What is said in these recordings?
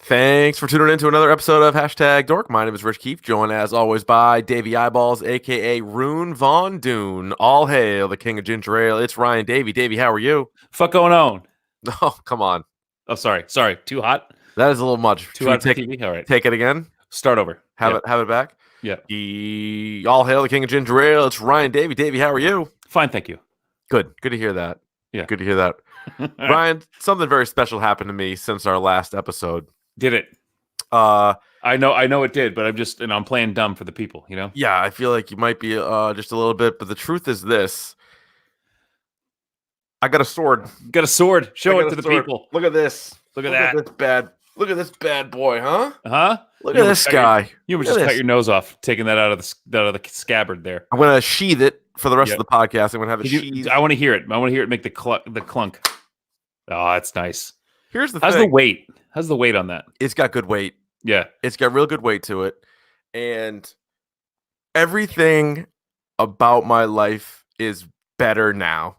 Thanks for tuning in to another episode of Hashtag Dork. My name is Rich Keefe, joined as always by Davey Eyeballs, a.k.a. Rune Von Dune. All hail the king of ginger ale. It's Ryan Davey. Davey, how are you? Fuck going on? Oh, come on. Oh, sorry. Too hot? That is a little much. Too hot for TV? All right. Take it again? Start over. Have it back? Yeah. All hail the king of ginger ale. It's Ryan Davey. Davey, how are you? Fine, thank you. Good to hear that. Yeah. Good to hear that. Ryan, something very special happened to me since our last episode. Did it? I know it did, but I'm playing dumb for the people, you know? Yeah, I feel like you might be just a little bit, but the truth is this. I got a sword. Got a sword. Show it to the people. Look at this. Look at that. Look at this bad boy, huh? Huh? Look at this guy. You would just cut your nose off, taking that out of the scabbard there. I'm gonna sheath it for the rest of the podcast. I'm gonna have it sheathed. I want to hear it. I want to hear it make the clunk. Oh, that's nice. Here's the thing. How's the weight on that? It's got good weight. Yeah. It's got real good weight to it. And everything about my life is better now.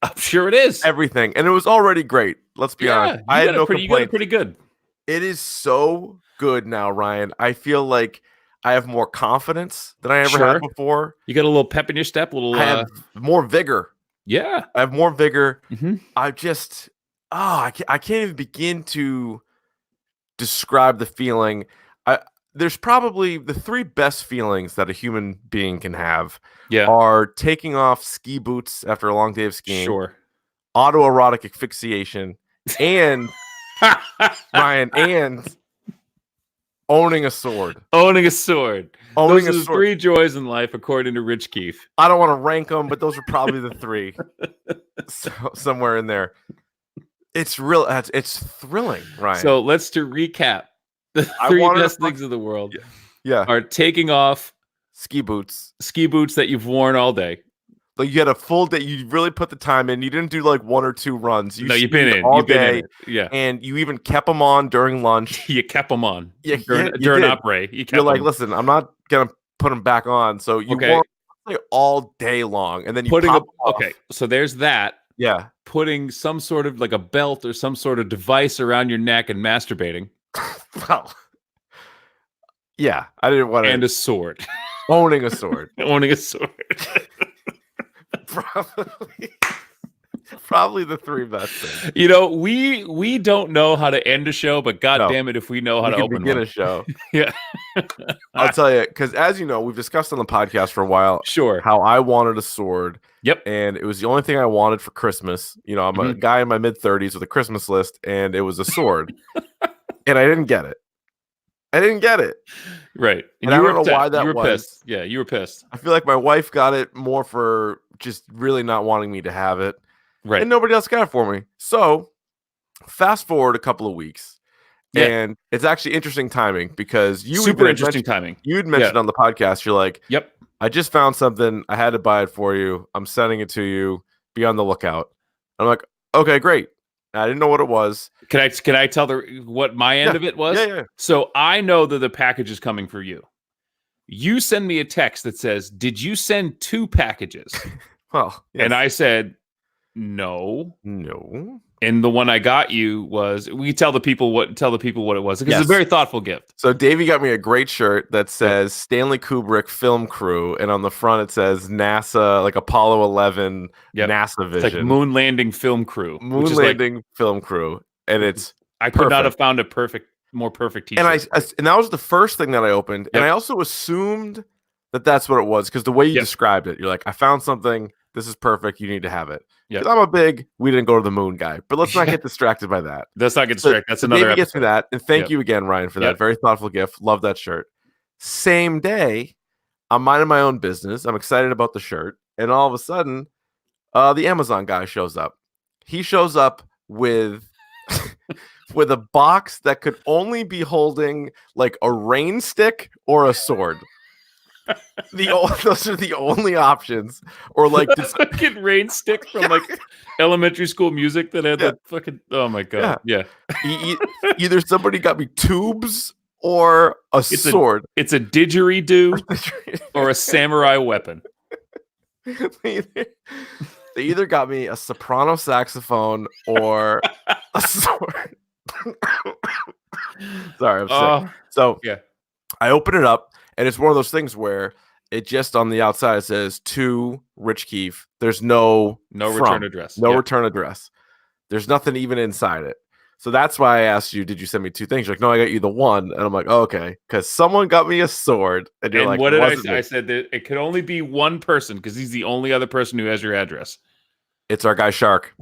I'm sure it is. Everything. And it was already great. Let's be honest. I had no complaints. You got it pretty good. It is so good now, Ryan. I feel like I have more confidence than I ever had before. You got a little pep in your step. I have more vigor. Yeah. I have more vigor. Mm-hmm. I can't even begin to describe the feeling. There's probably the three best feelings that a human being can have are taking off ski boots after a long day of skiing, autoerotic asphyxiation, and Ryan, and owning a sword. Those are the three joys in life, according to Rich Keefe. I don't want to rank them, but those are probably the three. Somewhere in there. It's real. It's thrilling, Ryan. So let's recap. The three best things in the world are taking off ski boots that you've worn all day. Like you had a full day. You really put the time in. You didn't do like one or two runs. You've been in all you've day. Yeah, and you even kept them on during lunch. You kept them on during opera. You're like, listen, I'm not gonna put them back on. So you wore them all day long, and then you pop them off. So there's that. Yeah, putting some sort of like a belt or some sort of device around your neck and masturbating. Well, yeah, I didn't want to. And a sword. Owning a sword. Probably the three best things. You know, we don't know how to end a show, but damn it if we know how to open begin a show. Yeah. I'll tell you, because as you know, we've discussed on the podcast for a while how I wanted a sword. Yep. And it was the only thing I wanted for Christmas. You know, I'm a guy in my mid-30s with a Christmas list, and it was a sword. And I didn't get it. Right. And I don't know why that was. You were pissed. Yeah, you were pissed. I feel like my wife got it more for just really not wanting me to have it. Right. And nobody else got it for me. So fast forward a couple of weeks. Yeah. And it's actually interesting timing because you had mentioned on the podcast, you're like, yep, I just found something. I had to buy it for you. I'm sending it to you. Be on the lookout. I'm like, okay, great. I didn't know what it was. Can I tell what my end of it was? Yeah. So I know that the package is coming for you. You send me a text that says, "Did you send 2 packages?" Well, yes. And I said, No. And the one I got you was tell the people what it was because it's a very thoughtful gift. So Davey got me a great shirt that says Stanley Kubrick Film Crew, and on the front it says NASA, like Apollo 11 NASA Vision. It's like Moon Landing Film Crew. Film Crew, and it's I could not have found a more perfect t-shirt. And that was the first thing that I opened, and I also assumed that that's what it was because the way you described it, you're like, I found something. This is perfect. You need to have it. Yeah, I'm a big we didn't go to the moon guy, but let's not get distracted by that. Let's not get distracted. That's another episode. Gets me that, and thank you again, Ryan, for that very thoughtful gift. Love that shirt. Same day, I'm minding my own business. I'm excited about the shirt, and all of a sudden, the Amazon guy shows up. He shows up with with a box that could only be holding like a rain stick or a sword. Those are the only options, or like this fucking rain stick from like elementary school music that had that fucking. Oh my god! Yeah. Either somebody got me tubes or a sword. It's a didgeridoo or a samurai weapon. They either got me a soprano saxophone or a sword. Sorry, I'm sick. So yeah, I open it up, and it's one of those things where it just on the outside says to Rich Keefe. There's no return address. No return address. There's nothing even inside it. So that's why I asked you, did you send me 2 things? You're like, no, I got you the one. And I'm like, oh, okay. Because someone got me a sword. And you're like, what did I say? I said that it could only be one person because he's the only other person who has your address. It's our guy Shark.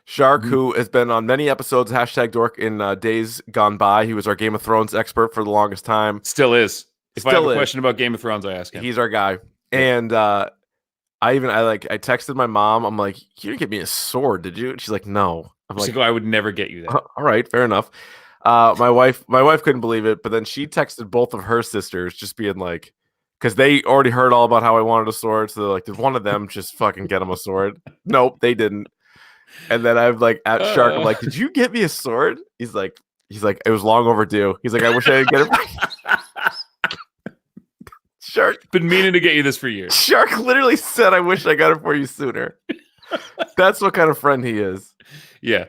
Shark, who has been on many episodes, #DORK in days gone by. He was our Game of Thrones expert for the longest time. Still is. If I have a question about Game of Thrones, I ask him. He's our guy. Yeah. And I texted my mom. I'm like, you didn't get me a sword, did you? And she's like, no. I'm like, I would never get you that. All right, fair enough. My wife couldn't believe it, but then she texted both of her sisters, just being like, because they already heard all about how I wanted a sword. So they're like, did one of them just fucking get him a sword? Nope, they didn't. And then I'm like at Shark, I'm like, did you get me a sword? He's like, it was long overdue. He's like, I wish I could get it. Shark been meaning to get you this for years. Shark literally said, I wish I got it for you sooner. That's what kind of friend he is. Yeah.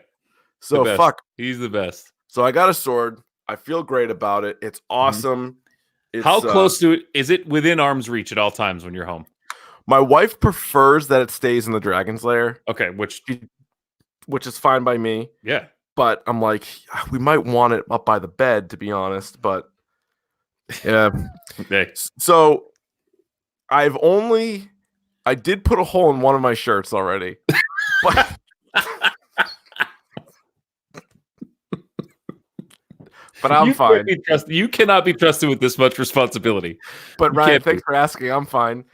So fuck. He's the best. So I got a sword. I feel great about it. It's awesome. It's, how close to it is it within arm's reach at all times when you're home? My wife prefers that it stays in the dragon's lair. Okay, which is fine by me. Yeah. But I'm like, we might want it up by the bed, to be honest. But yeah. Okay. So I did put a hole in one of my shirts already. But I'm fine. You cannot be trusted with this much responsibility. But Ryan, thanks for asking. I'm fine.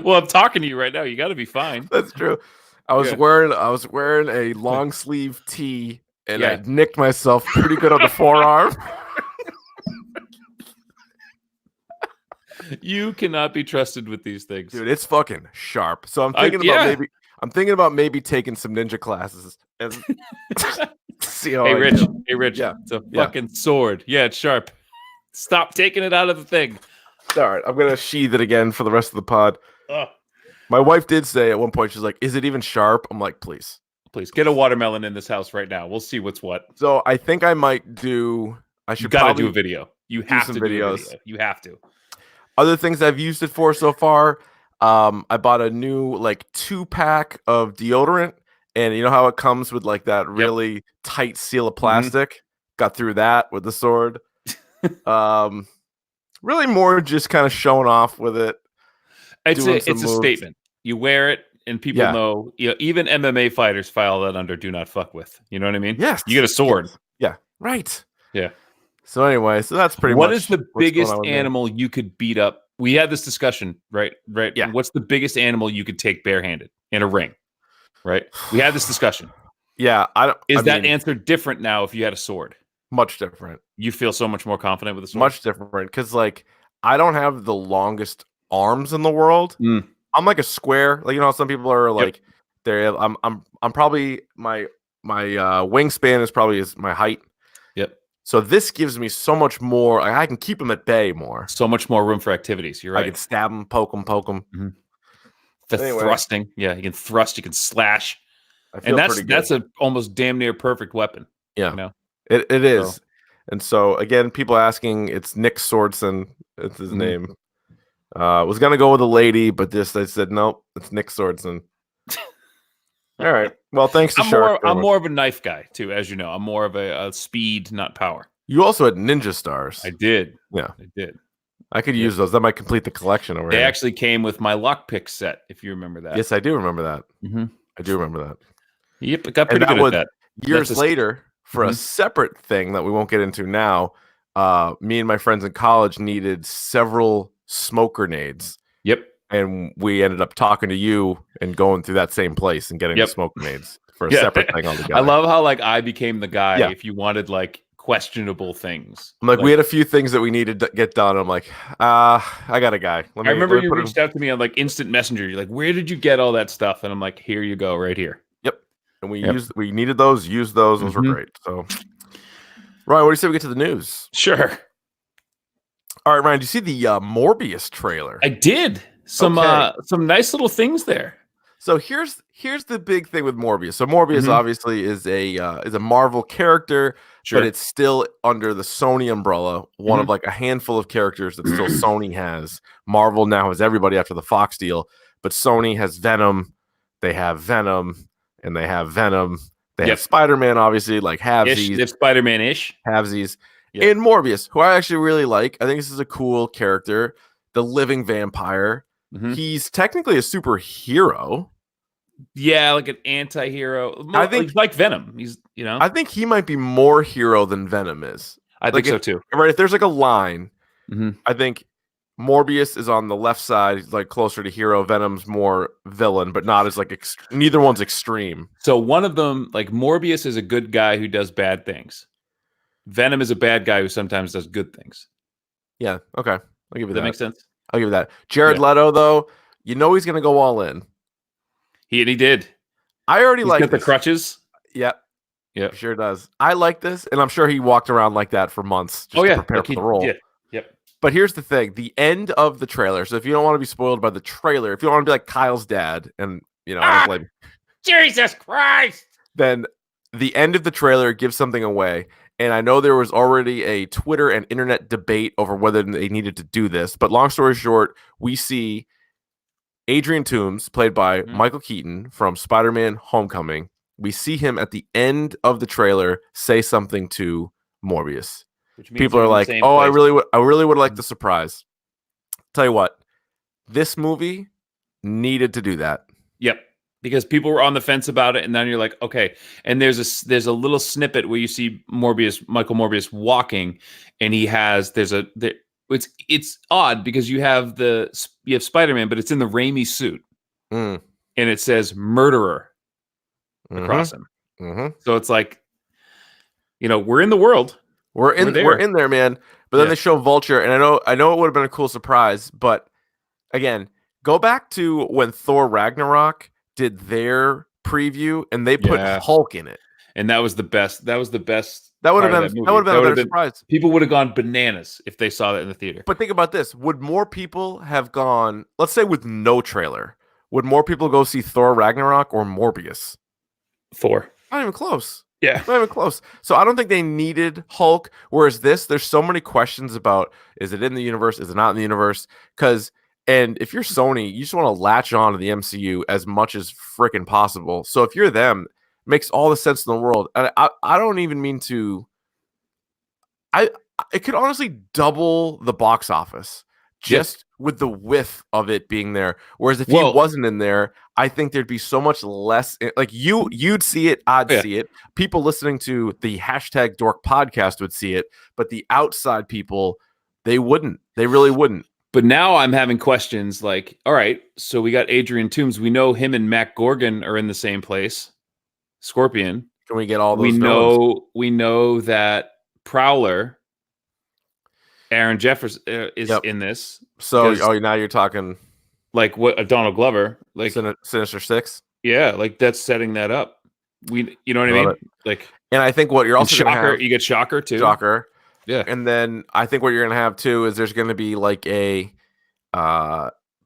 Well, I'm talking to you right now. You got to be fine. That's true. I was wearing a long sleeve tee, and I nicked myself pretty good on the forearm. You cannot be trusted with these things, dude. It's fucking sharp. So I'm thinking about maybe taking some ninja classes and see how Hey, Rich. Yeah, it's a fucking sword. Yeah, it's sharp. Stop taking it out of the thing. All right, I'm gonna sheath it again for the rest of the pod. My wife did say at one point, she's like, "Is it even sharp?" I'm like, "Please get a watermelon in this house right now. We'll see what's what." So I think I might do. You gotta do a video. You have to do videos. You have to. Other things I've used it for so far, I bought a new 2-pack of deodorant, and you know how it comes with that really tight seal of plastic. Got through that with the sword. Really more just kind of showing off with it. It's a statement. You wear it, and people know. Even MMA fighters file that under "do not fuck with." You know what I mean? Yes. You get a sword. Yes. Yeah. Right. Yeah. So anyway, that's pretty much. What is the biggest animal you could beat up? We had this discussion, right? Yeah. What's the biggest animal you could take barehanded in a ring? Right. We had this discussion. Yeah. Is that answer different now if you had a sword? Much different. You feel so much more confident with a sword? Much different. Because I don't have the longest arms in the world. I'm like a square. Some people are I'm probably my wingspan is probably my height. Yep. So this gives me so much more. I can keep them at bay more. So much more room for activities. You're right. I can stab them, poke them. Mm-hmm. Thrusting. Yeah, you can thrust. You can slash. And that's a almost damn near perfect weapon. Yeah. It is. So. And so again, people asking, it's Nick Swordson. It's his name. Was gonna go with a lady, but I said nope. It's Nick Swordson. All right. Well, thanks to Shark. I'm more of a knife guy too, as you know. I'm more of a speed, not power. You also had ninja stars. I did. Yeah, I did. I could use those. That might complete the collection over here. They actually came with my lockpick set, if you remember that. Yes, I do remember that. Mm-hmm. I do remember that. Yep, it got pretty good at that. Years later, for a separate thing that we won't get into now, me and my friends in college needed several smoke grenades. Yep. And we ended up talking to you and going through that same place and getting the smoke grenades for a separate thing altogether. I love how I became the guy if you wanted questionable things. I'm we had a few things that we needed to get done. I'm like, I got a guy. I remember you reached out to me on instant messenger. You're like, where did you get all that stuff? And I'm like, here you go, right here. Yep. And we needed those, used those. Those were great. So, Ryan, what do you say we get to the news? Sure. All right, Ryan, do you see the Morbius trailer? I did. Some nice little things there. So here's the big thing with Morbius. So Morbius obviously is a Marvel character, but it's still under the Sony umbrella. One of like a handful of characters that still Sony has. Marvel now has everybody after the Fox deal, but Sony has Venom. They have Venom, and they have Venom. They have Spider-Man, obviously, like halvesies. They have Spider-Man-ish. Halvesies. And Morbius, who I actually really like. I think this is a cool character. The living vampire. He's technically a superhero. Yeah, like an anti-hero. I think he's like Venom. He's, I think he might be more hero than Venom is. I think so too. Right? If there's like a line, I think Morbius is on the left side, he's like closer to hero. Venom's more villain, but not as like neither one's extreme. So one of them, like Morbius, is a good guy who does bad things. Venom is a bad guy who sometimes does good things. Yeah. Okay. I'll give you that. That makes sense. I'll give you that. Jared Leto, though, he's going to go all in. He did. I already like the crutches. Yep. Yeah, sure does. I like this, and I'm sure he walked around like that for months just to prepare for the role. Yep. But here's the thing: the end of the trailer. So if you don't want to be spoiled by the trailer, if you don't want to be like Kyle's dad, and I don't blame you. Jesus Christ, then the end of the trailer gives something away. And I know there was already a Twitter and internet debate over whether they needed to do this. But long story short, we see Adrian Toomes, played by Michael Keaton from Spider-Man Homecoming. We see him at the end of the trailer say something to Morbius. People are like, "Oh, I really would like the surprise." Tell you what, this movie needed to do that. Yep, because people were on the fence about it, and then you're like, "Okay." And there's a little snippet where you see Michael Morbius walking, and it's odd because you have Spider-Man, but it's in the Raimi suit, and it says "murderer" across him. So it's like, we're in the world. We're in there, man. But then they show Vulture, and I know it would have been a cool surprise. But again, go back to when Thor Ragnarok did their preview, and they put Hulk in it, and that was the best. That would have been a better surprise. People would have gone bananas if they saw that in the theater. But think about this: would more people have gone? Let's say with no trailer, would more people go see Thor Ragnarok or Morbius? Thor. Not even close. Yeah. Not even close. So I don't think they needed Hulk. Whereas there's so many questions about, is it in the universe? Is it not in the universe? And if you're Sony, you just want to latch on to the MCU as much as freaking possible. So if you're them, it makes all the sense in the world. And I don't even mean to. It could honestly double the box office just with the whiff of it being there. Whereas if he wasn't in there, I think there'd be so much less. Like you'd see it, I'd see it. People listening to the hashtag DORK podcast would see it, but the outside people, they wouldn't. They really wouldn't. But now I'm having questions like, all right, so we got Adrian Toomes. We know him and Matt Gorgon are in the same place. Scorpion. Can we get all those? We know that Prowler, Aaron Jeffers is in this. So now you're talking like what Donald Glover, like Sinister Six. Yeah, like that's setting that up. You know what I mean? Like, and I think what you're also Shocker. Gonna have, you get Shocker too. Shocker. Yeah. And then I think what you're gonna have too is there's gonna be like a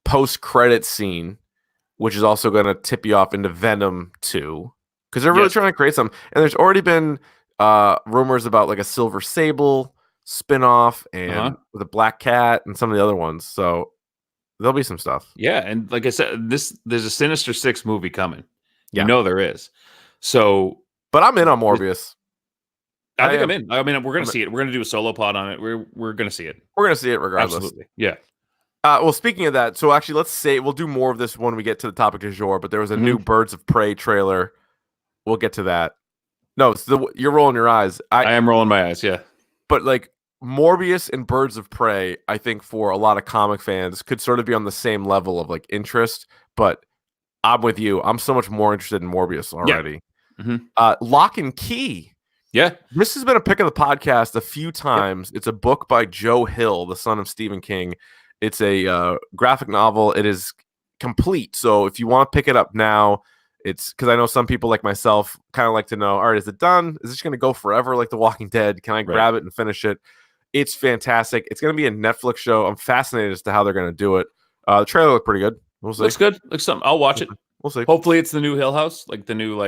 post-credit scene, which is also gonna tip you off into Venom 2. Because they're really trying to create some. And there's already been rumors about like a Silver Sable spinoff and with a Black Cat and some of the other ones. So there'll be some stuff. Yeah, and like I said, there's a Sinister Six movie coming. Yeah. You know there is. So, but I'm in on Morbius. I think I'm in. I mean, we're gonna see it. We're gonna do a solo pod on it. We're gonna see it. We're gonna see it regardless. Absolutely. Yeah. Well, speaking of that, so actually, let's say we'll do more of this when we get to the topic du jour. But there was a new Birds of Prey trailer. We'll get to that. No, you're rolling your eyes. I am rolling my eyes. Yeah. But like Morbius and Birds of Prey, I think for a lot of comic fans could sort of be on the same level of like interest. But I'm with you. I'm so much more interested in Morbius already. Yeah. Lock and Key. Yeah. This has been a pick of the podcast a few times. It's a book by Joe Hill, the son of Stephen King. It's a graphic novel. It is complete. So if you want to pick it up now, it's because I know some people like myself kind of like to know, all right, is it done? Is this going to go forever like The Walking Dead? Can I grab it and finish it? It's fantastic. It's going to be a Netflix show. I'm fascinated as to how they're going to do it. The trailer looked pretty good. We'll see. Looks good. Looks something. I'll watch it. We'll see. Hopefully, it's the new Hill House, like the new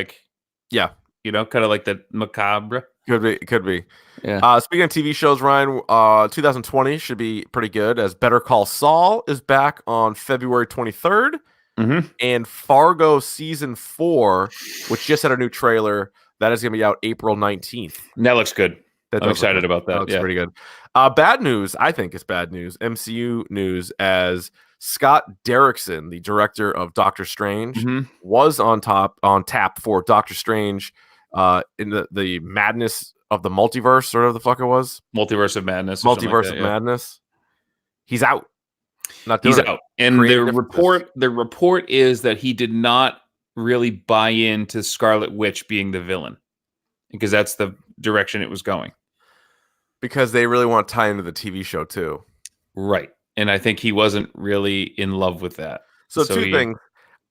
yeah, kind of like the macabre. Could be. Yeah. Speaking of TV shows, Ryan, 2020 should be pretty good as Better Call Saul is back on February 23rd, and Fargo season 4, which just had a new trailer, that is going to be out April 19th. That looks good. I'm excited about that. That looks pretty good. Bad news, I think it's bad news. MCU news, as Scott Derrickson, the director of Doctor Strange, was on tap for Doctor Strange in the madness of the multiverse, or whatever the fuck it was. Multiverse of Madness. Multiverse of Madness. He's out. He's out. And the report is that he did not really buy into Scarlet Witch being the villain, because that's the direction it was going. Because they really want to tie into the TV show too. Right. And I think he wasn't really in love with that. So two things.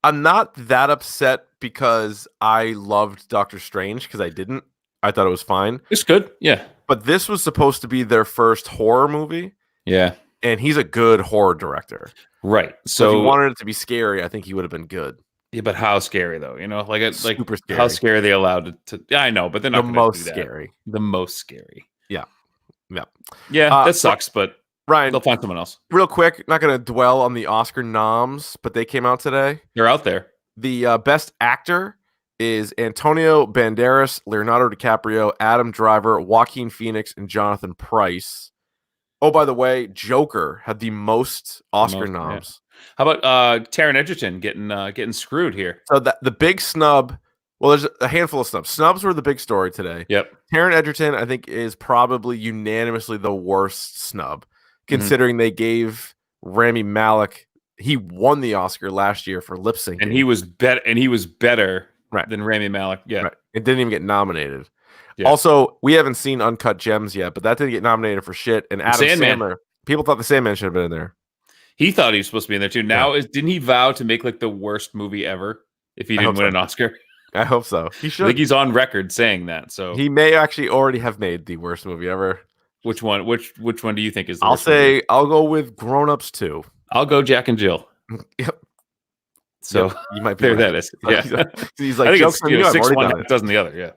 I'm not that upset because I loved Doctor Strange, because I didn't. I thought it was fine. It's good. Yeah. But this was supposed to be their first horror movie. Yeah. And he's a good horror director. Right. So if he wanted it to be scary, I think he would have been good. Yeah, but how scary though? Super scary. How scary are they allowed to? Yeah, I know, but they're not the most scary. The most scary. Yeah. Yeah. Yeah, that sucks, but Ryan, they'll find someone else. Real quick, not going to dwell on the Oscar noms, but they came out today. They're out there. The best actor is Antonio Banderas, Leonardo DiCaprio, Adam Driver, Joaquin Phoenix, and Jonathan Pryce. Oh, by the way, Joker had the most Oscar noms. Yeah. How about Taron Egerton getting screwed here? So the big snub. Well, there's a handful of snubs. Snubs were the big story today. Yep. Taron Egerton, I think, is probably unanimously the worst snub, considering they gave Rami Malek. He won the Oscar last year for lip syncing, and he was better than Rami Malek. Yeah, it didn't even get nominated. Yeah. Also, we haven't seen Uncut Gems yet, but that didn't get nominated for shit. And Adam Sandler, people thought the Sandman should have been in there. He thought he was supposed to be in there too. Now, didn't he vow to make like the worst movie ever if he didn't win an Oscar? I hope so. He should. I think he's on record saying that. So he may actually already have made the worst movie ever. Which one? Which one do you think is? I'll go with Grown Ups 2. I'll go Jack and Jill. Yep. So yep, you might be there. Right. That is. Yeah. He's like, I think jokes it's 6-1, doesn't the other. Yeah.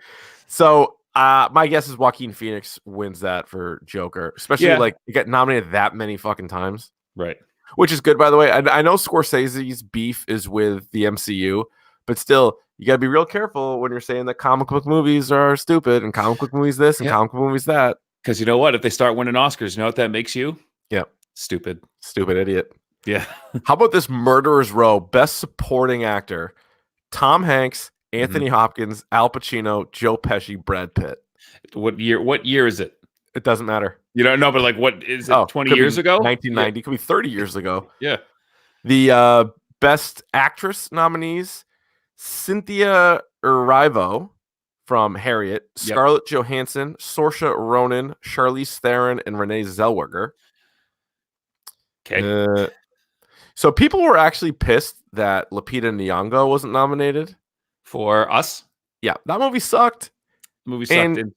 So my guess is Joaquin Phoenix wins that for Joker, especially like you get nominated that many fucking times. Right. Which is good, by the way. I know Scorsese's beef is with the MCU, but still, you got to be real careful when you're saying that comic book movies are stupid and comic book movies this and comic book movies that. Because you know what? If they start winning Oscars, you know what that makes you? Yeah. Stupid idiot. Yeah. How about this Murderer's Row? Best Supporting Actor: Tom Hanks, Anthony Hopkins, Al Pacino, Joe Pesci, Brad Pitt. What year is it? It doesn't matter. You don't know, but like, what is it? 20 years ago? 1990. Could be 30 years ago. Yeah. The Best Actress nominees: Cynthia Erivo from Harriet, Scarlett Johansson, Saoirse Ronan, Charlize Theron, and Renee Zellweger. Okay. So people were actually pissed that Lupita Nyong'o wasn't nominated for Us. Yeah, that movie sucked. The movie sucked, and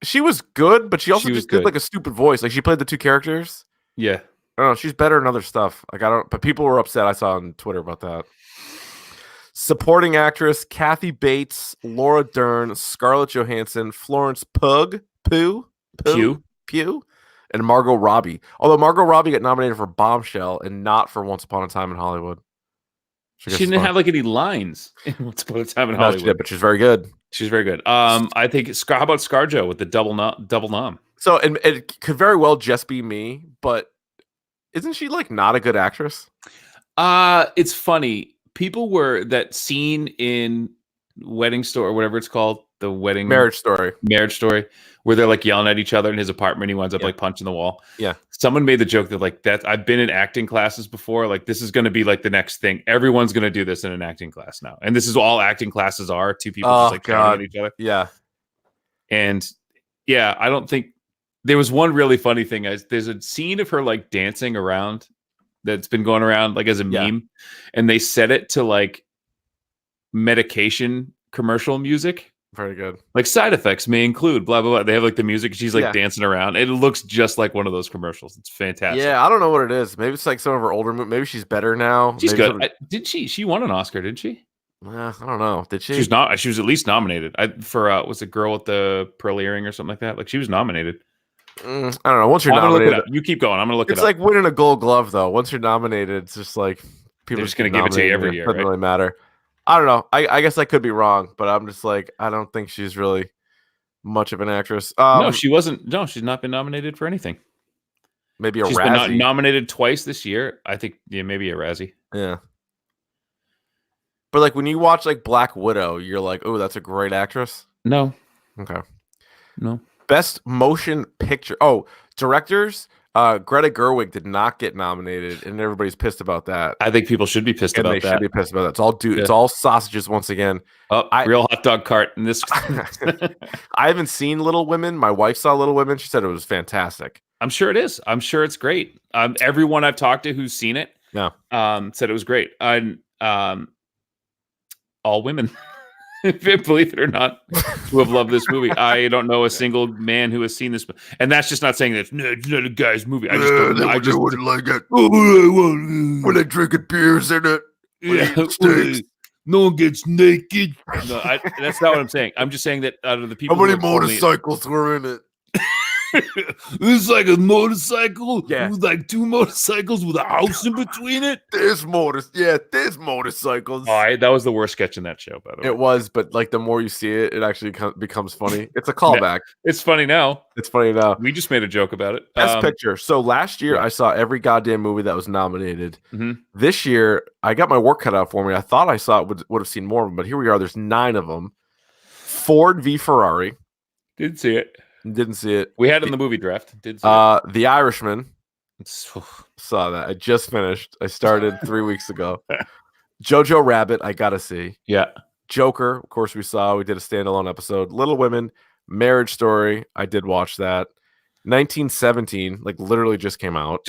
she was good, but she also just did like a stupid voice. Like she played the two characters. Yeah, I don't know. She's better in other stuff. Like I don't. But people were upset. I saw on Twitter about that. Supporting actress: Kathy Bates, Laura Dern, Scarlett Johansson, Florence Pugh, and Margot Robbie. Although Margot Robbie got nominated for Bombshell and not for Once Upon a Time in Hollywood. She didn't have like any lines in Once Upon a Time in Hollywood. She did, but she's very good. She's very good. I think how about ScarJo with the double nom? So it could very well just be me, but isn't she like not a good actress? It's funny. People were that scene in Wedding Story or whatever it's called, the Marriage Story, where they're like yelling at each other in his apartment. He winds up like punching the wall. Yeah. Someone made the joke that like that I've been in acting classes before. Like this is going to be like the next thing. Everyone's going to do this in an acting class now. And this is all acting classes are. Two people just like shouting at each other. Yeah. And yeah, I don't think there was one really funny thing. There's a scene of her like dancing around that's been going around like as a meme. And they set it to like medication commercial music. Very good. Like side effects may include blah blah blah. They have like the music. She's like dancing around. It looks just like one of those commercials. It's fantastic. Yeah, I don't know what it is. Maybe it's like some of her older movies. Maybe she's better now. She's good. Did she? She won an Oscar, didn't she? I don't know. Did she? She's not. She was at least nominated. For was it Girl with the Pearl Earring or something like that? Like she was nominated. I don't know. Once you're I'm gonna nominated, look it up. You keep going. I'm gonna look it up. It's like winning a Gold Glove, though. Once you're nominated, it's just like people are just gonna give it to you every year. Doesn't right? really matter. I don't know. I guess I could be wrong, but I'm just like I don't think she's really much of an actress. No, she wasn't. No, she's not been nominated for anything. Maybe she's Razzie. been nominated twice this year. I think maybe a Razzie. Yeah. But like when you watch like Black Widow, you're like, oh, that's a great actress. No. Okay. No. Best motion picture. Oh, directors. Greta Gerwig did not get nominated, and everybody's pissed about that. I think people should be pissed about that. They should be pissed about that. It's all It's all sausages once again. Oh, real hot dog cart in this. I haven't seen Little Women. My wife saw Little Women. She said it was fantastic. I'm sure it is. I'm sure it's great. Everyone I've talked to who's seen it, said it was great. All women, believe it or not, who have loved this movie. I don't know a single man who has seen this, and that's just not saying that it's not a guy's movie. I just wouldn't like it when they drinking beers in it. No one gets naked. No, that's not what I'm saying. I'm just saying that out of the people, how many motorcycles were in it? It's like a motorcycle with like two motorcycles with a house in between it. There's motorcycles. That was the worst sketch in that show, by the way. It was, but like the more you see it, it actually becomes funny. It's a callback. It's funny now. We just made a joke about it. Best picture. So last year I saw every goddamn movie that was nominated. This year I got my work cut out for me. I thought I saw it would have seen more of them, but here we are. There's 9 of them. Ford v Ferrari. Didn't see it. Didn't see it. We had it in the movie draft. Did see it. The Irishman. Saw that. I just finished. I started 3 weeks ago. Jojo Rabbit. I gotta see. Yeah. Joker. Of course, we saw. We did a standalone episode. Little Women. Marriage Story. I did watch that. 1917. Like literally just came out.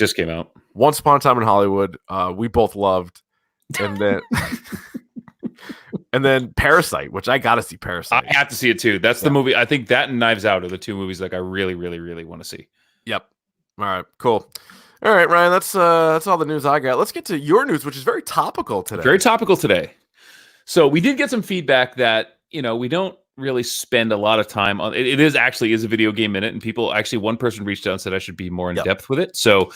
Once Upon a Time in Hollywood. We both loved. And then. And then Parasite, which I gotta see. Parasite. I have to see it too. That's the movie. I think that and Knives Out are the 2 movies like I really, really, really want to see. Yep. All right. Cool. All right, Ryan. That's all the news I got. Let's get to your news, which is very topical today. Very topical today. So we did get some feedback that we don't really spend a lot of time on. It is a video game minute, and people actually one person reached out and said I should be more in depth with it. So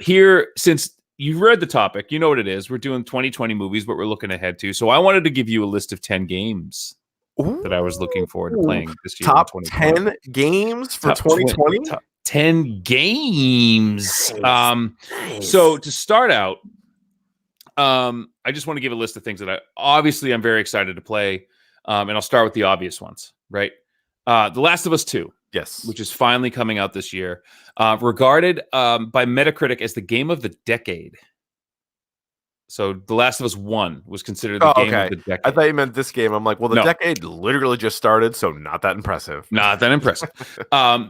here, since you've read the topic, you know what it is. We're doing 2020 movies, but we're looking ahead to. So I wanted to give you a list of 10 games that I was looking forward to playing this year. Top 10 games for 2020? Top 10 games. Nice. So to start out, I just want to give a list of things that I'm very excited to play. And I'll start with the obvious ones, right? The Last of Us 2. Yes. Which is finally coming out this year. Regarded by Metacritic as the game of the decade. So The Last of Us 1 was considered the game of the decade. I thought you meant this game. I'm like, well, the decade literally just started, so not that impressive.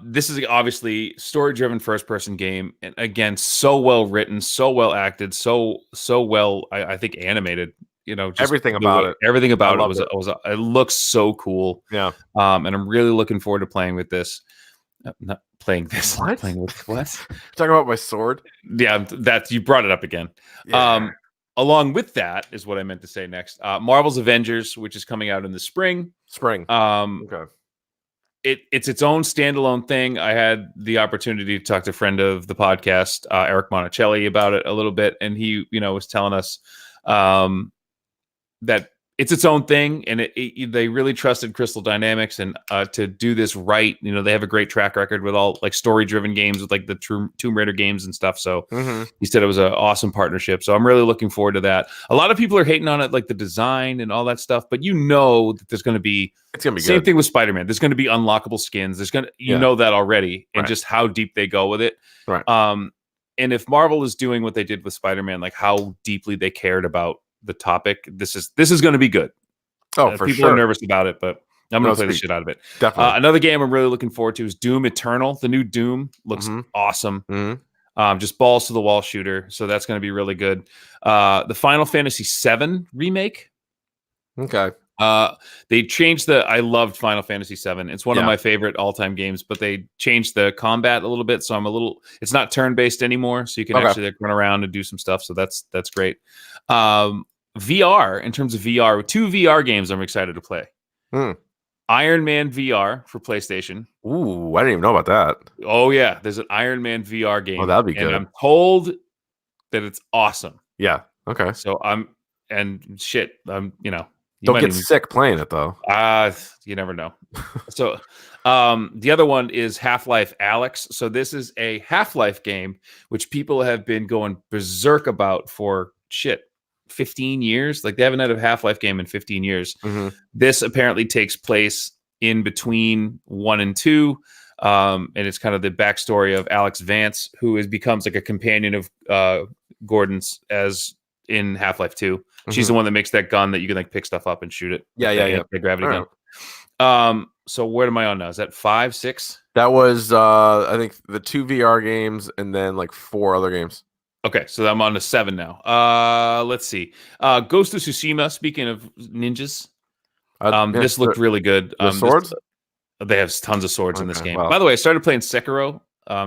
This is obviously story-driven first-person game. And again, so well written, so well acted, so well, I think, animated. Just everything about it. Everything about it it looks so cool. Yeah. And I'm really looking forward to playing with this. Not playing this. What? Playing with what? Talking about my sword? Yeah, you brought it up again. Yeah. Along with that is what I meant to say next. Marvel's Avengers, which is coming out in the spring. Okay. It's its own standalone thing. I had the opportunity to talk to a friend of the podcast, Eric Monticelli, about it a little bit, and he, was telling us that it's its own thing, and they really trusted Crystal Dynamics, and to do this right, they have a great track record with all like story-driven games with like the Tomb Raider games and stuff. So he said it was an awesome partnership. So I'm really looking forward to that. A lot of people are hating on it, like the design and all that stuff, but that there's going to be same thing with Spider-Man. There's going to be unlockable skins. There's going to know that already, and just how deep they go with it. Right. And if Marvel is doing what they did with Spider-Man, like how deeply they cared about the topic, this is going to be good. For sure. People are nervous about it, but I'm going to play the shit out of it. Definitely. Another game I'm really looking forward to is Doom Eternal. The new Doom looks awesome. Just balls to the wall shooter. So that's going to be really good. The Final Fantasy VII remake. Okay. They changed I loved Final Fantasy VII. It's one of my favorite all-time games, but they changed the combat a little bit. So it's not turn-based anymore. So you can actually run around and do some stuff. So that's great. VR, in terms of VR, 2 VR games I'm excited to play. Iron Man VR for PlayStation. Ooh, I didn't even know about that. Oh yeah, there's an Iron Man VR game. Oh, that'd be good. And I'm told that it's awesome. Yeah. Okay. So don't get sick playing it though. You never know. So the other one is Half-Life Alyx. So this is a Half-Life game which people have been going berserk about for 15 years. Like they haven't had a Half-Life game in 15 years. This apparently takes place in between 1 and 2. And it's kind of the backstory of Alex Vance, who becomes like a companion of Gordon's as in Half-Life 2. She's the one that makes that gun that you can like pick stuff up and shoot it. Yeah. The gravity gun. So what am I on now? Is that 5, 6? That was I think the 2 VR games and then like 4 other games. Okay, so I'm on to 7 now. Let's see. Ghost of Tsushima, speaking of ninjas. This looked really good. Swords? They have tons of swords in this game. Wow. By the way, I started playing Sekiro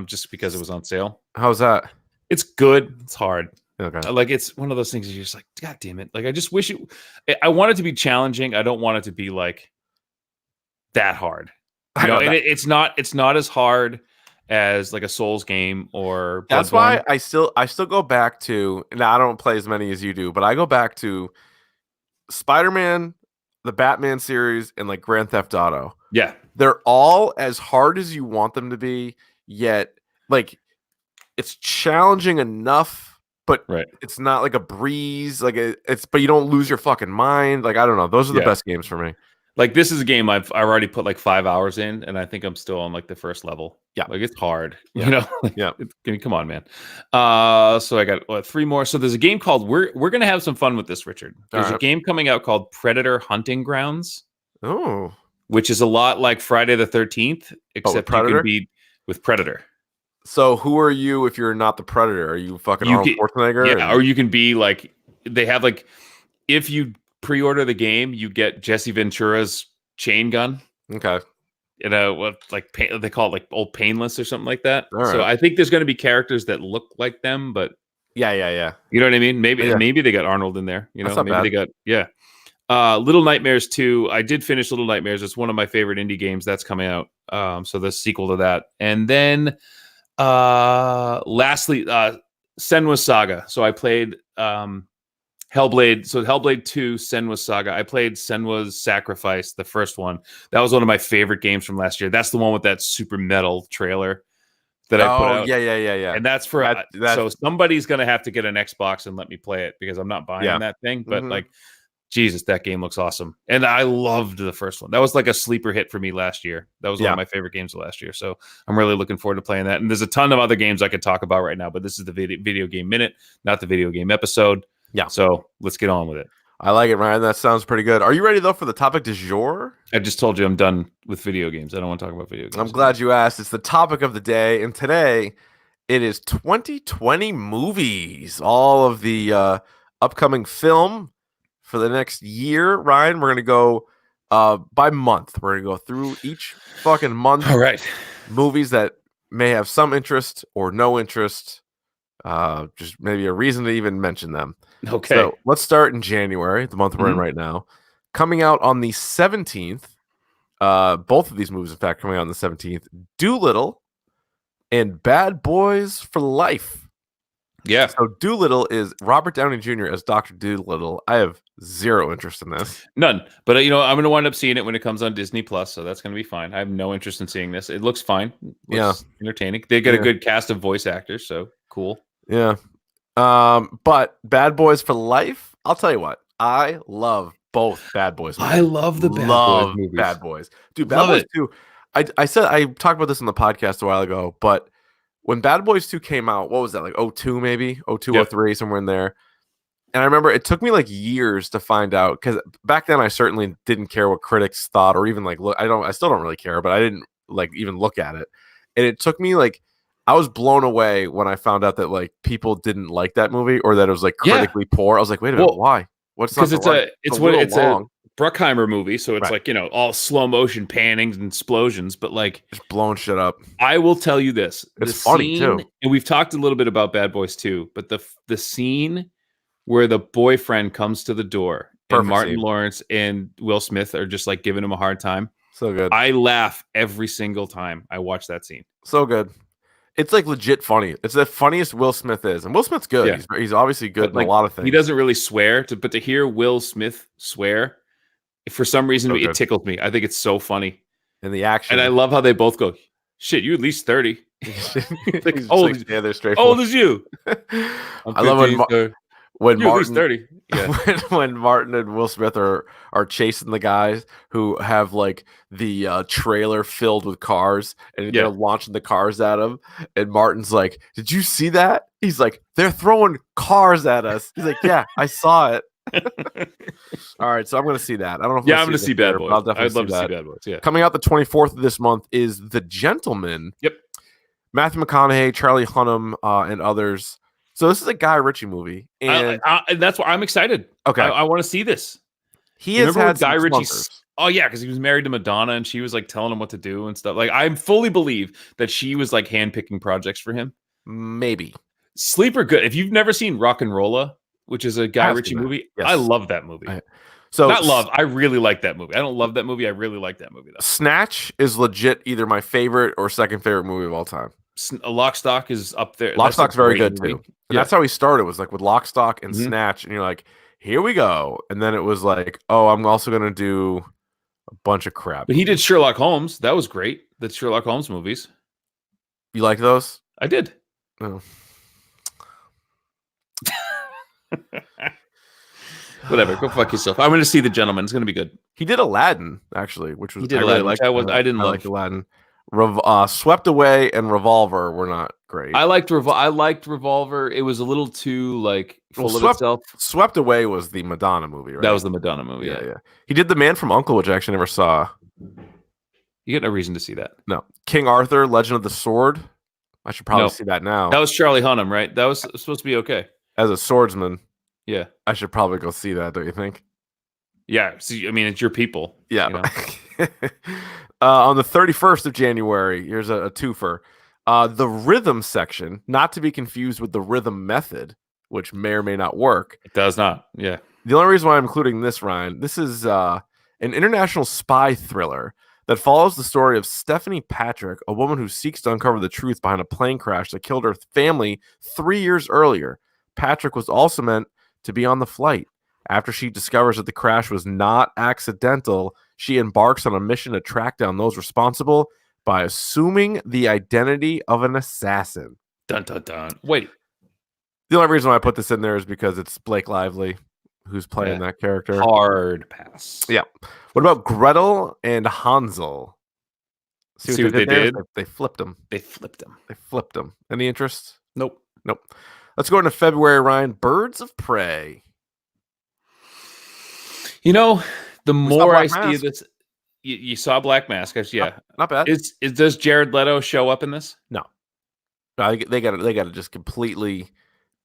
just because it was on sale. How's that? It's good. It's hard. Okay. Like it's one of those things you're just like, God damn it. Like I just wish I want it to be challenging. I don't want it to be like that hard. You know, and it's not as hard as like a Souls game or That's why I still go back to, now I don't play as many as you do, but I go back to Spider-Man, the Batman series, and like Grand Theft Auto. Yeah. They're all as hard as you want them to be, yet like it's challenging enough, but it's not like a breeze. Like but you don't lose your fucking mind. Like I don't know. Those are the best games for me. Like this is a game I've already put like 5 hours in, and I think I'm still on like the first level. Yeah, like it's hard. Yeah. You know. Yeah. Come on, man. So I got 3 more. So there's a game called we're gonna have some fun with this, Richard. There's a game coming out called Predator Hunting Grounds. Oh. Which is a lot like Friday the 13th, except you can be with Predator. So who are you if you're not the Predator? Are you fucking Arnold Schwarzenegger? Yeah, or you can be like, they have like, if you pre-order the game, you get Jesse Ventura's chain gun. Okay. You know, what they call it like old Painless or something like that. All so right. I think there's going to be characters that look like them, but yeah. You know what I mean? Maybe they got Arnold in there. You know, maybe they got Little Nightmares 2. I did finish Little Nightmares. It's one of my favorite indie games that's coming out. So the sequel to that. And then lastly, Senua's Saga. So I played Hellblade. So Hellblade 2, Senua's Saga. I played Senua's Sacrifice, the first one. That was one of my favorite games from last year. That's the one with that super metal trailer that I put out. Yeah. And that's for so somebody's gonna have to get an Xbox and let me play it because I'm not buying that thing. But like, Jesus, that game looks awesome. And I loved the first one. That was like a sleeper hit for me last year. That was one of my favorite games of last year. So I'm really looking forward to playing that. And there's a ton of other games I could talk about right now, but this is the video game minute, not the video game episode. Yeah. So let's get on with it. I like it, Ryan. That sounds pretty good. Are you ready though for the topic du jour? I just told you I'm done with video games. I don't want to talk about video games. I'm glad you asked. It's the topic of the day. And today it is 2020 movies. All of the upcoming film for the next year, Ryan. We're going to go by month. We're going to go through each fucking month. All right. Movies that may have some interest or no interest. Just maybe a reason to even mention them. Okay. So let's start in January, the month we're in right now. Coming out on the 17th. Both of these movies, in fact, coming out on the 17th. Doolittle and Bad Boys for Life. Yeah. So Doolittle is Robert Downey Jr. as Dr. Doolittle. I have zero interest in this. None. But I'm going to wind up seeing it when it comes on Disney Plus, so that's going to be fine. I have no interest in seeing this. It looks fine. Entertaining. They get a good cast of voice actors, so cool. Yeah. But Bad Boys for Life, I'll tell you what. I love both Bad Boys movies. I love the Bad Boys movies. Bad Boys. Dude, Bad Boys 2. I talked about this in the podcast a while ago, but when Bad Boys 2 came out, what was that, like 02 maybe? 02, 03, somewhere in there. And I remember it took me like years to find out, because back then I certainly didn't care what critics thought or even like look. I still don't really care, but I didn't like even look at it. And it took me like, I was blown away when I found out that like people didn't like that movie or that it was like critically poor. I was like, wait a minute, why? What's not because it's a Bruckheimer movie, so it's like, all slow motion pannings and explosions, but like just blowing shit up. I will tell you this: it's funny too, and we've talked a little bit about Bad Boys 2, but the scene where the boyfriend comes to the door and Perfect Martin scene. Lawrence and Will Smith are just like giving him a hard time. So good. I laugh every single time I watch that scene. So good. It's like legit funny. It's the funniest Will Smith is, and Will Smith's good. Yeah. He's obviously good in a lot of things. He doesn't really swear, but to hear Will Smith swear, for some reason, So it good. tickles me. I think it's so funny. And the action. And I love how they both go, shit, you at least 30. Like, He's old, like, yeah, they're straight. old as you. I love when you're Martin, at least 30. Yeah. when Martin and Will Smith are chasing the guys who have like the trailer filled with cars, and they're launching the cars at him, and Martin's like, "Did you see that?" He's like, "They're throwing cars at us." He's like, "Yeah, I saw it." All right, so I'm going to see that. I don't know if I'm going to see Bad Boys. I'd love to see Bad Boys. Yeah. Coming out the 24th of this month is The Gentleman. Yep. Matthew McConaughey, Charlie Hunnam, and others. So this is a Guy Ritchie movie, and that's why I'm excited. Okay, I want to see this. He has had Guy Ritchie. Oh yeah, because he was married to Madonna, and she was like telling him what to do and stuff. Like I fully believe that she was like handpicking projects for him. Maybe Sleeper good. If you've never seen Rock and Rolla, which is a Guy Ritchie movie, yes. I love that movie. I really like that movie. I don't love that movie. I really like that movie though. Snatch is legit either my favorite or second favorite movie of all time. Lock, Stock is up there. Lock, Stock's very good too. And that's how he started, was like with Lock, Stock, and Snatch. And you're like, here we go. And then it was like, oh, I'm also going to do a bunch of crap. But he did Sherlock Holmes. That was great. The Sherlock Holmes movies. You like those? I did. Oh. Whatever. Go fuck yourself. I'm going to see The Gentleman. It's going to be good. He did Aladdin, actually, which was he did Aladdin, which I didn't love. Aladdin. Swept Away and Revolver were not great. I liked Revolver. It was a little too like full of itself. Swept Away was the Madonna movie, right? That was the Madonna movie. Yeah. He did The Man from U.N.C.L.E., which I actually never saw. You get no reason to see that. No. King Arthur, Legend of the Sword. I should probably see that now. That was Charlie Hunnam, right? That was supposed to be okay. As a swordsman. Yeah. I should probably go see that, don't you think? Yeah. See, I mean, it's your people. Yeah. You know? On the 31st of January, here's a twofer. The rhythm section, not to be confused with the rhythm method, which may or may not work. It does not. Yeah. The only reason why I'm including this, Ryan, this is an international spy thriller that follows the story of Stephanie Patrick, a woman who seeks to uncover the truth behind a plane crash that killed her family 3 years earlier. Patrick was also meant to be on the flight. After she discovers that the crash was not accidental, she embarks on a mission to track down those responsible by assuming the identity of an assassin. Dun, dun, dun. Wait. The only reason why I put this in there is because it's Blake Lively who's playing that character. Hard pass. Yeah. What about Gretel and Hansel? See what they did? They flipped them. They flipped them. They flipped them. Any interest? Nope. Let's go into February, Ryan. Birds of Prey. You know, the more I see this, you saw Black Mask. Yeah, not bad. Does Jared Leto show up in this? No, they got to just completely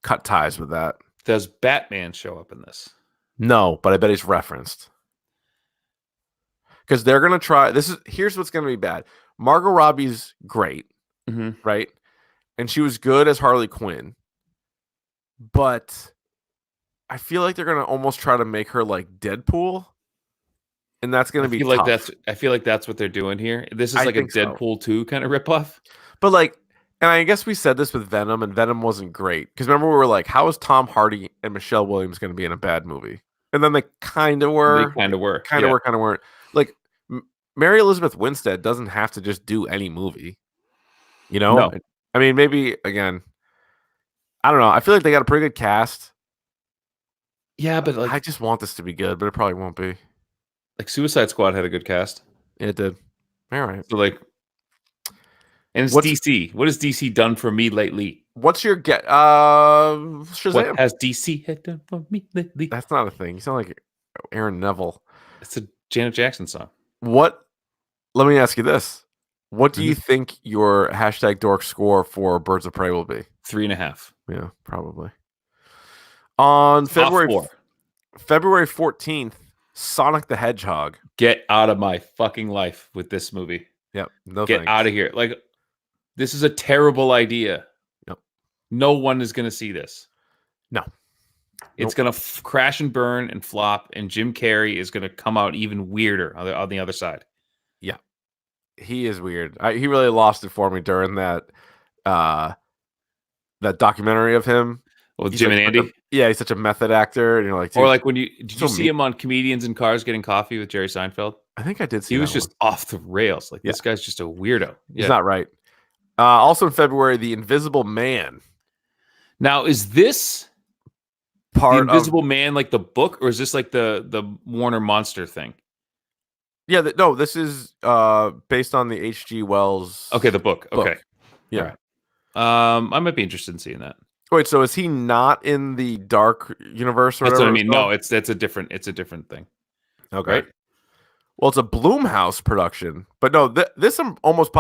cut ties with that. Does Batman show up in this? No, but I bet he's referenced because they're gonna try. Here's what's gonna be bad. Margot Robbie's great, right? And she was good as Harley Quinn, but I feel like they're gonna almost try to make her like Deadpool, and that's gonna be tough. I feel like that's what they're doing here. This is like a Deadpool 2 kind of ripoff. But like, and I guess we said this with Venom, and Venom wasn't great because remember we were like, how is Tom Hardy and Michelle Williams going to be in a bad movie? And then they kind of were. Kind of were. Kind of were. Kind of weren't. Like Mary Elizabeth Winstead doesn't have to just do any movie. You know? No. I mean, maybe again. I don't know. I feel like they got a pretty good cast. Yeah, but like, I just want this to be good, but it probably won't be. Like Suicide Squad had a good cast. Yeah, it did. All right. So like, and it's DC. What has DC done for me lately? What's your get? Shazam. What has DC had done for me lately? That's not a thing. You sound like Aaron Neville. It's a Janet Jackson song. What? Let me ask you this. What do you think your hashtag dork score for Birds of Prey will be? 3.5. Yeah, probably. On February 14th, Sonic the Hedgehog. Get out of my fucking life with this movie. Yep. No Get out of here. Like, this is a terrible idea. Yep. No one is going to see this. No. It's going to crash and burn and flop, and Jim Carrey is going to come out even weirder on the other side. Yeah. He is weird. He really lost it for me during that documentary of him. With Jim and Andy? He's such a method actor. And you're like, dude, or like when did you see him on Comedians in Cars getting coffee with Jerry Seinfeld? I think I did see He was just off the rails. Like, this guy's just a weirdo. He's not right. Also in February, The Invisible Man. Now, is this part The Invisible Man like the book, or is this like the Warner Monster thing? Yeah, no, this is based on the H.G. Wells. Okay, the book. Okay. Yeah. Right. I might be interested in seeing that. Wait, so is he not in the Dark universe or That's whatever? What I mean. No, it's a different thing. Okay. Right? Well, it's a Blumhouse production, but no, this I'm almost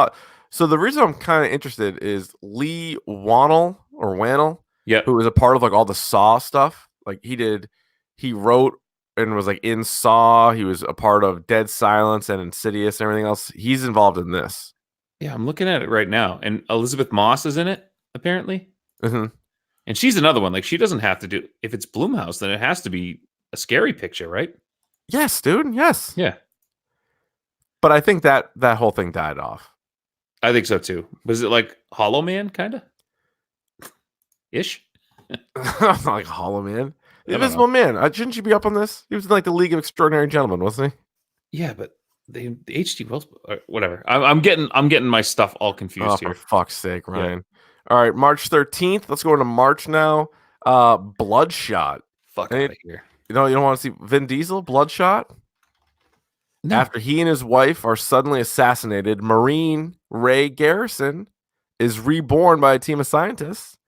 So the reason I'm kind of interested is Lee Wannell, who was a part of like all the Saw stuff. Like he wrote and was like in Saw. He was a part of Dead Silence and Insidious and everything else. He's involved in this. Yeah, I'm looking at it right now, and Elizabeth Moss is in it apparently. Mm-hmm. And she's another one. Like, she doesn't have to do. If it's Blumhouse, then it has to be a scary picture, right? Yes, dude. Yes. Yeah. But I think that whole thing died off. I think so too. Was it like Hollow Man, kind of? Ish? Not like Hollow Man. The Invisible Man. Shouldn't you be up on this? He was in like the League of Extraordinary Gentlemen, wasn't he? Yeah, but the H.G. Wells, whatever. I'm getting my stuff all confused here. For fuck's sake, Ryan. Yeah. All right, March 13th. Let's go into March now. Bloodshot. Fuck out of here. You don't want to see Vin Diesel, Bloodshot? No. After he and his wife are suddenly assassinated, Marine Ray Garrison is reborn by a team of scientists.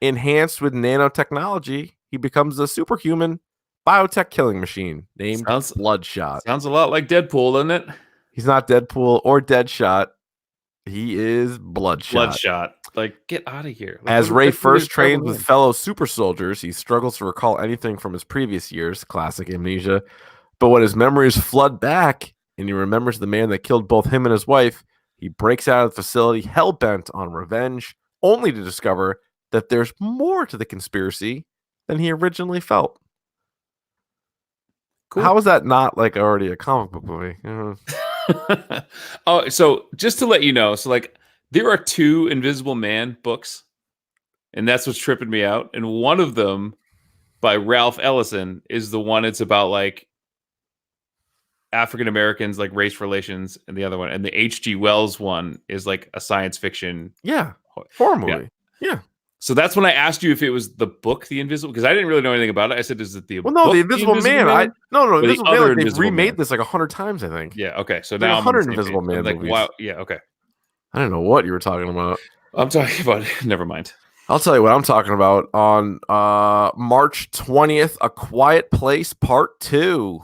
Enhanced with nanotechnology, he becomes a superhuman biotech killing machine named Bloodshot. Sounds a lot like Deadpool, doesn't it? He's not Deadpool or Deadshot. He is Bloodshot. Like, get out of here. Like, as Ray first trains with fellow super soldiers, he struggles to recall anything from his previous years, classic amnesia. But when his memories flood back and he remembers the man that killed both him and his wife, he breaks out of the facility hell-bent on revenge, only to discover that there's more to the conspiracy than he originally felt. Cool. How is that not like already a comic book movie? Oh, so just to let you know, so like there are 2 Invisible Man books, and that's what's tripping me out. And one of them by Ralph Ellison is the one it's about like African Americans, like race relations, and the other one, and the H.G. Wells one is like a science fiction, horror movie. Yeah. So that's when I asked you if it was the book, The Invisible, because I didn't really know anything about it. I said, "Is it the book, The Invisible Man?" No, Invisible Man. Like, they've remade this like 100 times, I think. Yeah. Okay. So now 100 Invisible Man like, movies. wow. Yeah. Okay. I don't know what you were talking about. I'm talking about. Never mind. I'll tell you what I'm talking about. On March 20th, A Quiet Place Part 2.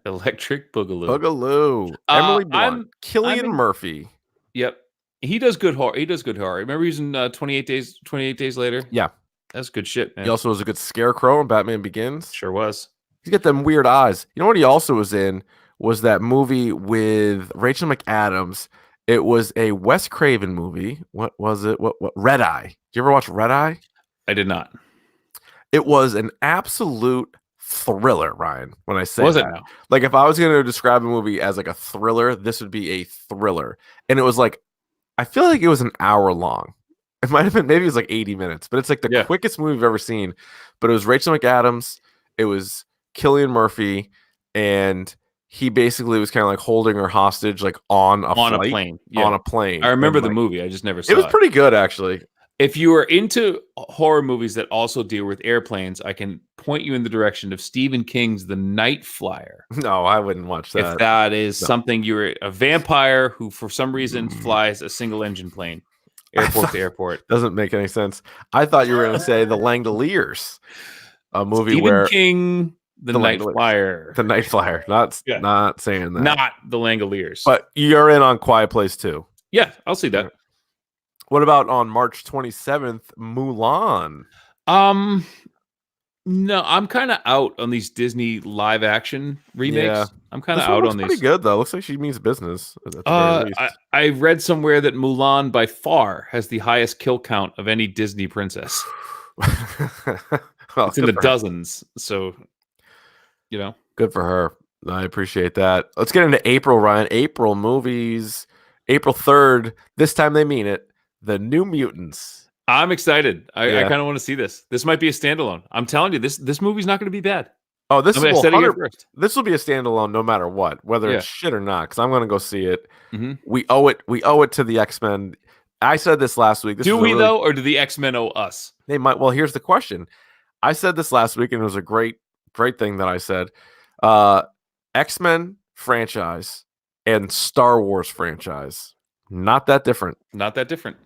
Electric Boogaloo. Emily Blunt. Cillian Murphy. Yep. He does good horror. Remember he's in 28 Days Later? Yeah. That's good shit, man. He also was a good Scarecrow in Batman Begins. Sure was. He's got them weird eyes. You know what he also was in? Was that movie with Rachel McAdams. It was a Wes Craven movie. What was it? What Red Eye. Did you ever watch Red Eye? I did not. It was an absolute thriller, Ryan, when I say was that. It now? Like, if I was going to describe a movie as like a thriller, this would be a thriller. And it was like, I feel like it was an hour long. It might have been, maybe it was like 80 minutes, but it's like the quickest movie I've ever seen. But it was Rachel McAdams. It was Cillian Murphy. And he basically was kind of like holding her hostage, like on a plane. Yeah. On a plane. I remember the movie. I just never saw it. It was pretty good, actually. If you are into horror movies that also deal with airplanes, I can point you in the direction of Stephen King's The Night Flyer. No, I wouldn't watch that. If that is something, you're a vampire who, for some reason, flies a single engine plane, airport to airport. Doesn't make any sense. I thought you were going to say The Langoliers, a movie Stephen King, The Night Flyer. The Night Flyer. Not saying that. Not The Langoliers. But you're in on Quiet Place too. Yeah, I'll see that. What about on March 27th, Mulan? No, I'm kind of out on these Disney live action remakes. Yeah. I'm kind of out on these. Pretty good though. Looks like she means business. I read somewhere that Mulan by far has the highest kill count of any Disney princess. Well, it's in the dozens. So, good for her. I appreciate that. Let's get into April, Ryan. April movies. April 3rd. This time they mean it. The New Mutants. I'm excited. I kind of want to see this. This might be a standalone. I'm telling you, this movie's not going to be bad. Oh, this I said it here first. This will be a standalone no matter what, whether it's shit or not, because I'm going to go see it. Mm-hmm. We owe it to the X-Men. I said this last week. Do we though, or do the X-Men owe us? They might. Well, here's the question. I said this last week, and it was a great thing that I said. X-Men franchise and Star Wars franchise, not that different. Not that different.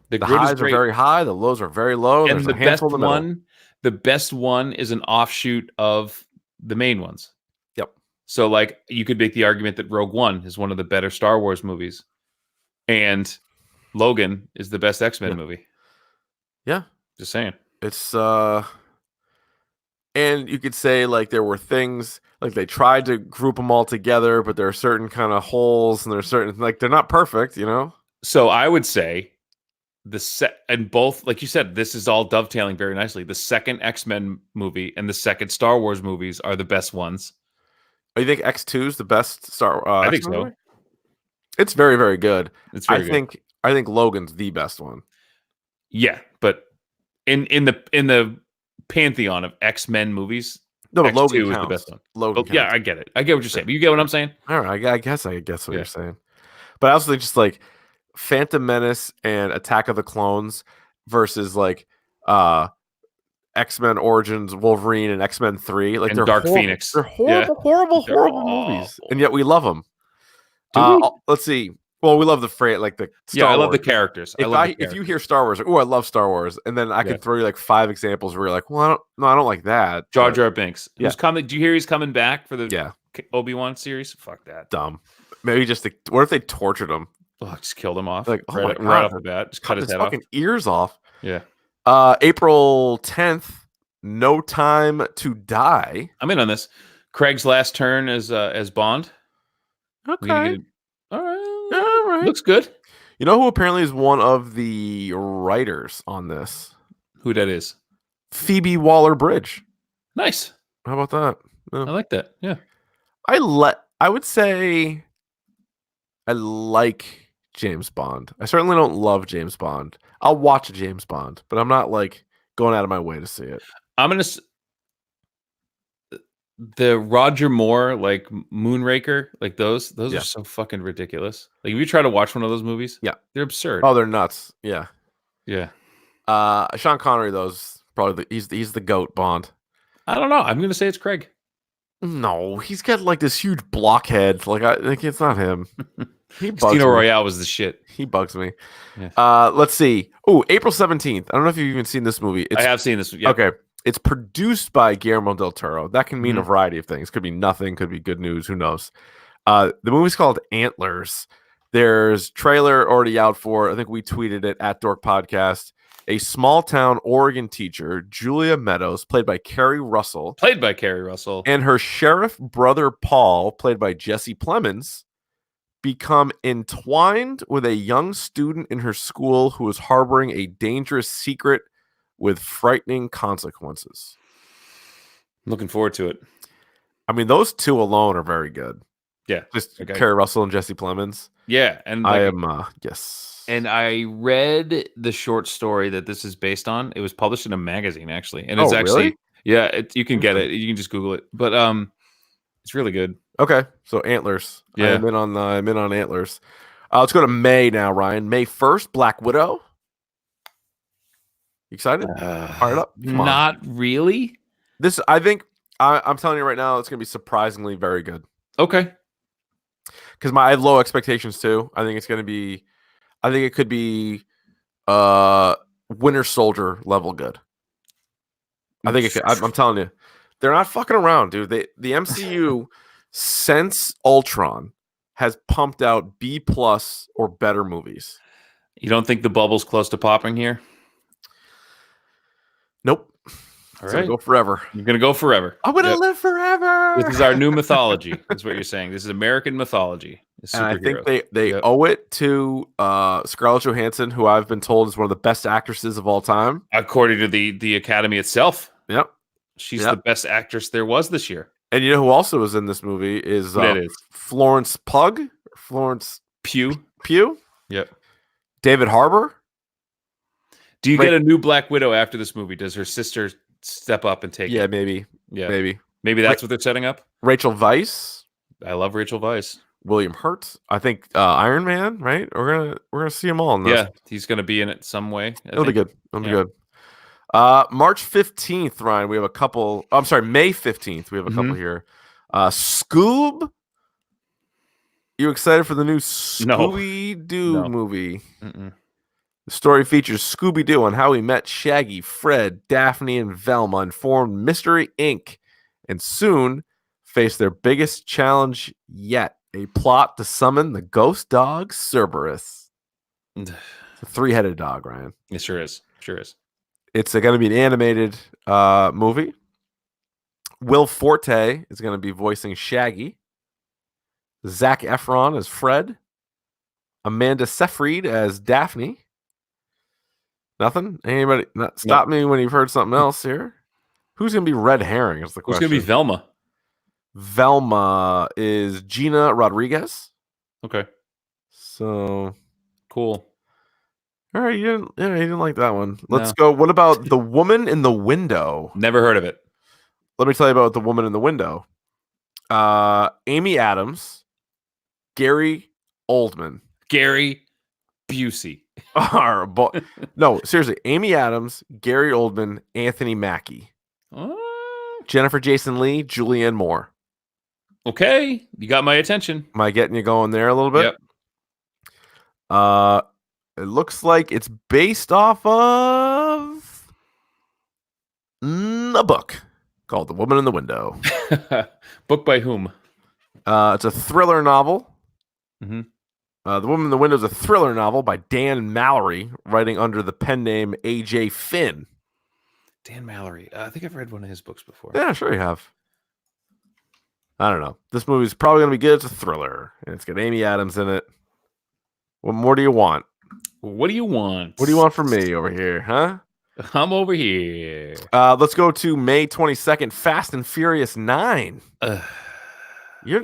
The highs are very high, the lows are very low. And the best one is an offshoot of the main ones. Yep. So, like, you could make the argument that Rogue One is one of the better Star Wars movies, and Logan is the best X-Men movie. Yeah, just saying. It's and you could say like there were things like they tried to group them all together, but there are certain kind of holes, and there's certain like they're not perfect, So I would say and both, like you said, this is all dovetailing very nicely. The second X-Men movie and the second Star Wars movies are the best ones. Oh, you think X2 is the best Star? I think so. Movie? It's very, very good. It's very good. I think Logan's the best one. Yeah, but in the pantheon of X-Men movies, no, but Logan is the best one. Logan. Yeah, I get it. I get what you're saying. But you get what I'm saying? All right, I guess what you're saying. But I also think just like Phantom Menace and Attack of the Clones versus like X-Men Origins Wolverine and X-Men 3, like and they're Dark Phoenix. They're horrible movies, and yet we love them. Let's see. Well, we love the Star I love Wars. the characters. If you hear Star Wars, I love Star Wars, and then I could throw you like 5 examples where you're like, well, I don't like that. Jar Jar Binks. Who's coming? Do you hear he's coming back for the Obi-Wan series? Fuck that. Dumb. Maybe what if they tortured him? Oh, just killed him off. Like, right off the bat. Just cut his head fucking ears off. Yeah. April 10th, No Time to Die. I'm in on this. Craig's last turn as Bond. Okay. All right. Looks good. You know who apparently is one of the writers on this? Who that is? Phoebe Waller-Bridge. Nice. How about that? Yeah. I like that. Yeah. I would say I like James Bond. I certainly don't love James Bond. I'll watch a James Bond, but I'm not like going out of my way to see it. I'm gonna the Roger Moore, like Moonraker, like those are so fucking ridiculous. Like if you try to watch one of those movies, they're absurd. Oh, they're nuts. Yeah. Sean Connery, though, is probably he's the GOAT Bond. I don't know. I'm gonna say it's Craig. No, he's got like this huge blockhead. Like it's not him. He bugs Casino me. Royale was the shit. He bugs me. Yeah. Let's see. Oh, April 17th. I don't know if you've even seen this movie. I have seen this. Yep. Okay. It's produced by Guillermo del Toro. That can mean a variety of things. Could be nothing. Could be good news. Who knows? The movie's called Antlers. There's trailer already out for it. I think we tweeted it at Dork Podcast. A small town Oregon teacher, Julia Meadows, played by Kerry Russell. And her sheriff brother, Paul, played by Jesse Plemons, become entwined with a young student in her school who is harboring a dangerous secret with frightening consequences. Looking forward to it. I mean, those two alone are very good. Yeah. Just Kerry Russell and Jesse Plemons. Yeah. And I am, yes. And I read the short story that this is based on. It was published in a magazine, actually. And it's actually, really? You can get it. You can just Google it. But it's really good. Okay. So Antlers. Yeah. I'm in on Antlers. Let's go to May now, Ryan. May 1st, Black Widow. You excited? Fired up? Not really. This, I think, I'm telling you right now, it's going to be surprisingly very good. Okay. Because I have low expectations too. I think it could be Winter Soldier level good. I think it could, I'm telling you, they're not fucking around, dude. The MCU since Ultron has pumped out B+ or better movies. You don't think the bubble's close to popping here? Nope. All right. Go forever. You're gonna go forever. I'm gonna live forever. This is our new mythology. That's what you're saying. This is American mythology. And I think they owe it to Scarlett Johansson, who I've been told is one of the best actresses of all time, according to the Academy itself. Yep. She's the best actress there was this year. And you know who also was in this movie is Florence Pugh. Yep. David Harbour. Do you get a new Black Widow after this movie? Does her sister step up and take it? Maybe. Yeah, maybe that's what they're setting up. Rachel Weisz. I love Rachel Weisz. William Hurt. I think Iron Man. Right? We're gonna see them all in this. Yeah, he's gonna be in it some way. It'll be good. It'll be good. March 15th, Ryan. We have a couple. I'm sorry, May 15th. We have a couple here. Scoob. You excited for the new Scooby-Doo movie? Mm-mm. The story features Scooby-Doo on how he met Shaggy, Fred, Daphne, and Velma and formed Mystery Inc. and soon face their biggest challenge yet, a plot to summon the ghost dog Cerberus. It's a three-headed dog, Ryan. It sure is. It's going to be an animated movie. Will Forte is going to be voicing Shaggy. Zac Efron as Fred. Amanda Seyfried as Daphne. Nothing? Anybody? Stop me when you've heard something else here. Who's going to be Red Herring is the question. Who's going to be Velma? Velma is Gina Rodriguez. Okay. So. Cool. All right, you didn't like that one. Let's go. What about The Woman in the Window? Never heard of it. Let me tell you about The Woman in the Window. Amy Adams, Gary Oldman. Gary Busey. No, seriously. Amy Adams, Gary Oldman, Anthony Mackie. Jennifer Jason Leigh, Julianne Moore. Okay, you got my attention. Am I getting you going there a little bit? Yep. It looks like it's based off of a book called The Woman in the Window. Book by whom? It's a thriller novel. Mm-hmm. The Woman in the Window is a thriller novel by Dan Mallory, writing under the pen name A.J. Finn. Dan Mallory. I think I've read one of his books before. Yeah, sure you have. I don't know. This movie's probably going to be good. It's a thriller, and it's got Amy Adams in it. What more do you want? What do you want? What do you want from me over here, huh? I'm over here. Let's go to May 22nd, Fast and Furious 9.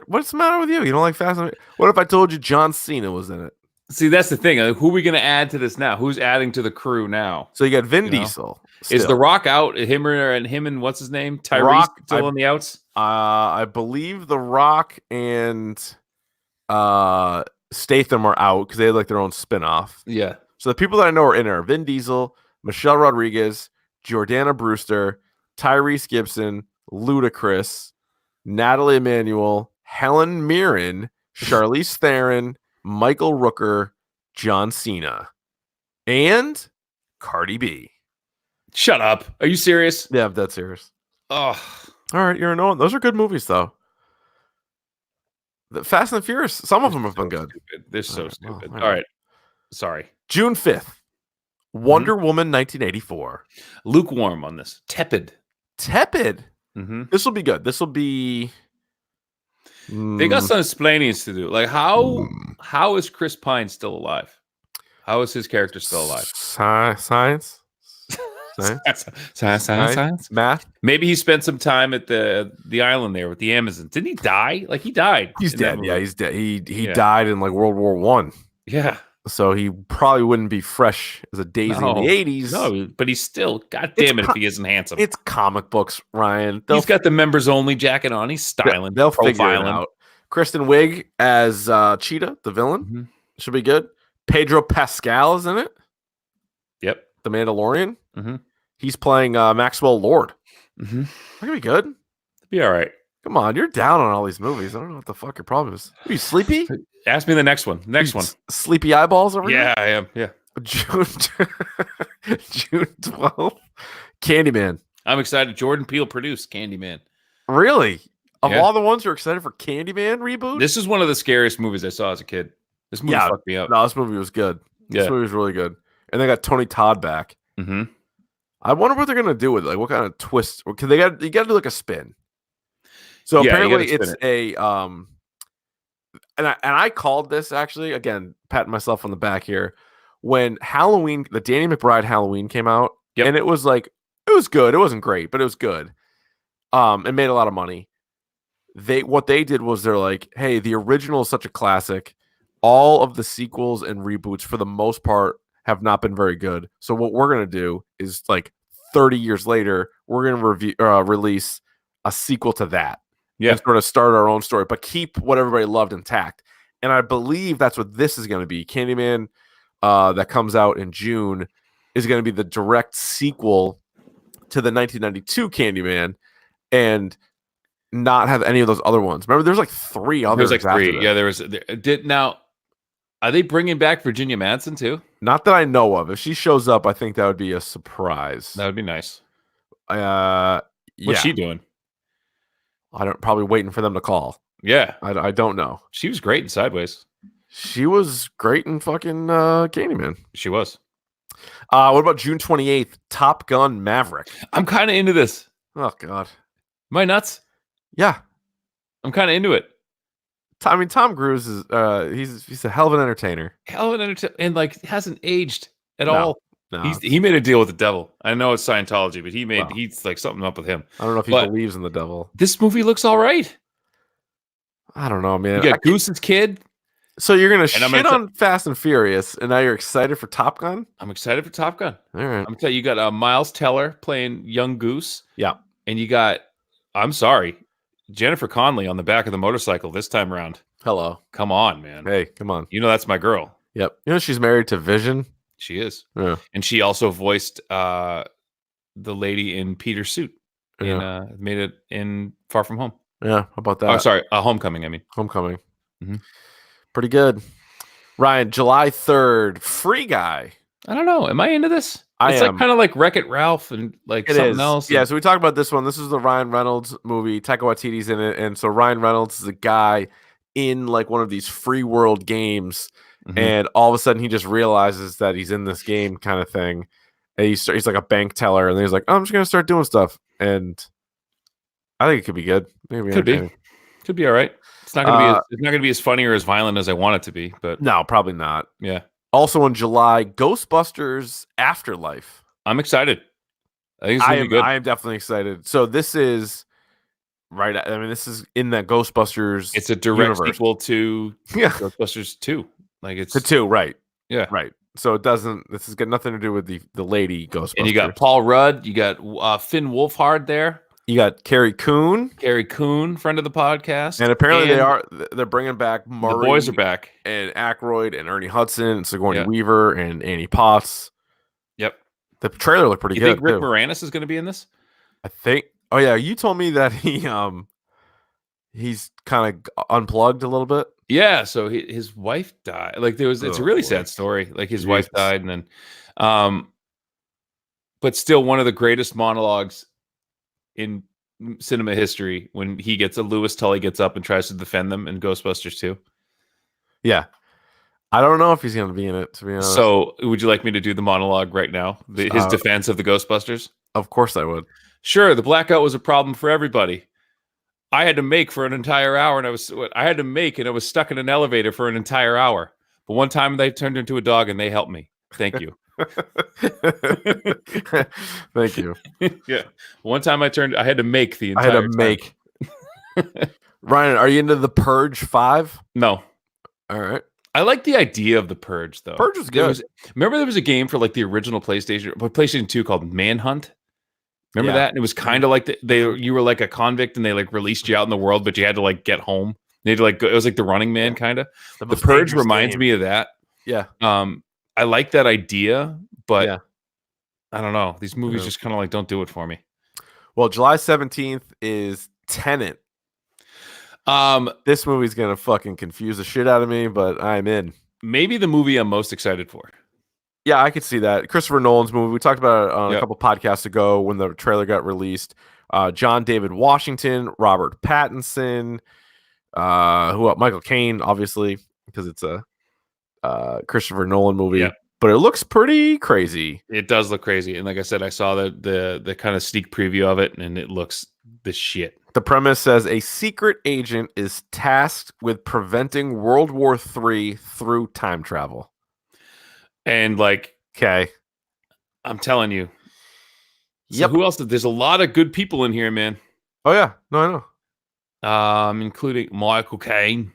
What's the matter with you? You don't like Fast and Furious? What if I told you John Cena was in it? See, that's the thing. Who are we going to add to this now? Who's adding to the crew now? So you got Vin Diesel. Still. Is The Rock out? Him and what's his name? Tyrese still on the outs? I believe The Rock and Statham are out because they had like their own spinoff. Yeah. So the people that I know are in are Vin Diesel, Michelle Rodriguez, Jordana Brewster, Tyrese Gibson, Ludacris, Natalie Emanuel, Helen Mirren, Charlize Theron, Michael Rooker, John Cena, and Cardi B. Shut up. Are you serious? Yeah, I'm dead serious. Oh. All right, you're annoying. Those are good movies, though. The Fast and Furious, some of them have been good. They're so stupid. All right. Sorry. June 5th, Wonder Woman 1984. Lukewarm on this. Tepid. Mm-hmm. This will be good. This will be... They got some explaining to do. Like, how is Chris Pine still alive? How is his character still alive? Science? Science? Math? Maybe he spent some time at the island there with the Amazons. Didn't he die? Like, he died. He's dead. Yeah, he's dead. He died in like World War One. Yeah. So he probably wouldn't be fresh as a daisy in the 80s. No, but he's still, God damn it, if he isn't handsome. It's comic books, Ryan. He's got the members only jacket on. He's styling. They'll figure it out. Kristen Wiig as Cheetah, the villain. Should be good. Pedro Pascal is in it. Yep. The Mandalorian. He's playing Maxwell Lord. That could be good. Be all right. Come on, you're down on all these movies. I don't know what the fuck your problem is. Are you sleepy? Ask me the next one. Sleepy eyeballs over here? Yeah, I am. Yeah. June 12th. Candyman. I'm excited. Jordan Peele produced Candyman. Really? Of all the ones you're excited for Candyman reboot? This is one of the scariest movies I saw as a kid. This movie fucked me up. No, this movie was good. This movie was really good. And they got Tony Todd back. I wonder what they're gonna do with it. Like, what kind of twist? Because you got to do like a spin. So apparently it's and I called this actually, again, patting myself on the back here, when Halloween, the Danny McBride Halloween came out, and it was like, it was good. It wasn't great, but it was good. It made a lot of money. What they did was they're like, hey, the original is such a classic. All of the sequels and reboots, for the most part, have not been very good. So what we're gonna do is, like, 30 years later, we're gonna release a sequel to that, and sort of start our own story, but keep what everybody loved intact. And I believe that's what this is gonna be. Candyman, that comes out in June, is gonna be the direct sequel to the 1992 Candyman, and not have any of those other ones. Remember, there's like 3 others. There's like 3. Yeah, there was. Now, are they bringing back Virginia Madsen too? Not that I know of. If she shows up, I think that would be a surprise. That would be nice. Yeah. What's she doing? Probably waiting for them to call. Yeah. I don't know. She was great in Sideways. She was great in fucking Candyman. She was. What about June 28th? Top Gun Maverick. I'm kind of into this. Oh God. Am I nuts? Yeah. I'm kind of into it. I mean, Tom Cruise is he's a hell of an entertainer. And like hasn't aged at all. No. He made a deal with the devil. I know it's Scientology, but he's like something up with him. I don't know if he believes in the devil. This movie looks all right. I don't know, man. You got Goose's kid. So you're gonna shit on Fast and Furious, and now you're excited for Top Gun? I'm excited for Top Gun. All right. I'm gonna tell you, got Miles Teller playing young Goose. Yeah. And you got, I'm sorry, Jennifer Connelly on the back of the motorcycle this time around. Hello. Come on, man. Hey, come on. You know that's my girl. Yep. You know she's married to Vision? She is. Yeah. And she also voiced the lady in Peter's Suit. Yeah. Made it in Far From Home. Yeah. How about that? Oh, sorry. Homecoming, I mean. Homecoming. Mm-hmm. Pretty good. Ryan, July 3rd, Free Guy. I don't know. Am I into this? It's like kind of like Wreck-It Ralph and like something else. Yeah, so we talked about this one. This is the Ryan Reynolds movie. Taika Waititi's in it. And so Ryan Reynolds is a guy in like one of these free world games. Mm-hmm. And all of a sudden he just realizes that he's in this game kind of thing. And he's like a bank teller. And then he's like, oh, I'm just going to start doing stuff. And I think it could be good. Maybe Could be all right. It's not going to be as funny or as violent as I want it to be, but no, probably not. Yeah. Also in July, Ghostbusters Afterlife. I'm excited. I think it's going to be good. I am definitely excited. So this is right. I mean, this is in that Ghostbusters. It's a direct sequel to Ghostbusters 2. Like it's the 2, right? Yeah, right. So it doesn't. This has got nothing to do with the lady Ghostbusters. And you got Paul Rudd. You got Finn Wolfhard there. You got Carrie Coon, friend of the podcast, and apparently they're bringing back Murray. The boys are back, and Aykroyd and Ernie Hudson and Sigourney Weaver and Annie Potts. Yep, the trailer looked pretty good. You think Rick Moranis is going to be in this? I think. Oh yeah, you told me that he's kind of unplugged a little bit. Yeah, so his wife died. Like it's a really sad story. Like his wife died, and then, but still one of the greatest monologues in cinema history when Louis Tully gets up and tries to defend them in Ghostbusters 2. Yeah. I don't know if he's going to be in it, to be honest. So would you like me to do the monologue right now? His defense of the Ghostbusters? Of course I would. Sure. The blackout was a problem for everybody. I had to make for an entire hour and I was stuck in an elevator for an entire hour. But one time they turned into a dog and they helped me. Thank you. Thank you. Yeah. One time I had to make the entire Ryan, are you into The Purge 5? No. All right. I like the idea of The Purge though. Purge was good. Remember there was a game for like the original PlayStation 2 called Manhunt? Remember that? And it was kind of like you were like a convict and they like released you out in the world, but you had to like get home. You had to like go, it was like the Running Man kind of. The Purge reminds me of that. Yeah. I like that idea, but I don't know. These movies just kind of like don't do it for me. Well, July 17th is Tenet. This movie's gonna fucking confuse the shit out of me, but I'm in. Maybe the movie I'm most excited for. Yeah, I could see that. Christopher Nolan's movie. We talked about it on a couple podcasts ago when the trailer got released. John David Washington, Robert Pattinson, Michael Caine, obviously, because it's a Christopher Nolan movie. Yeah. But it looks pretty crazy. It does look crazy. And like I said, I saw the kind of sneak preview of it, and it looks the shit. The premise says a secret agent is tasked with preventing World War III through time travel. And like, okay, I'm telling you. So who else? There's a lot of good people in here, man. Oh yeah, no, I know. Including Michael Caine.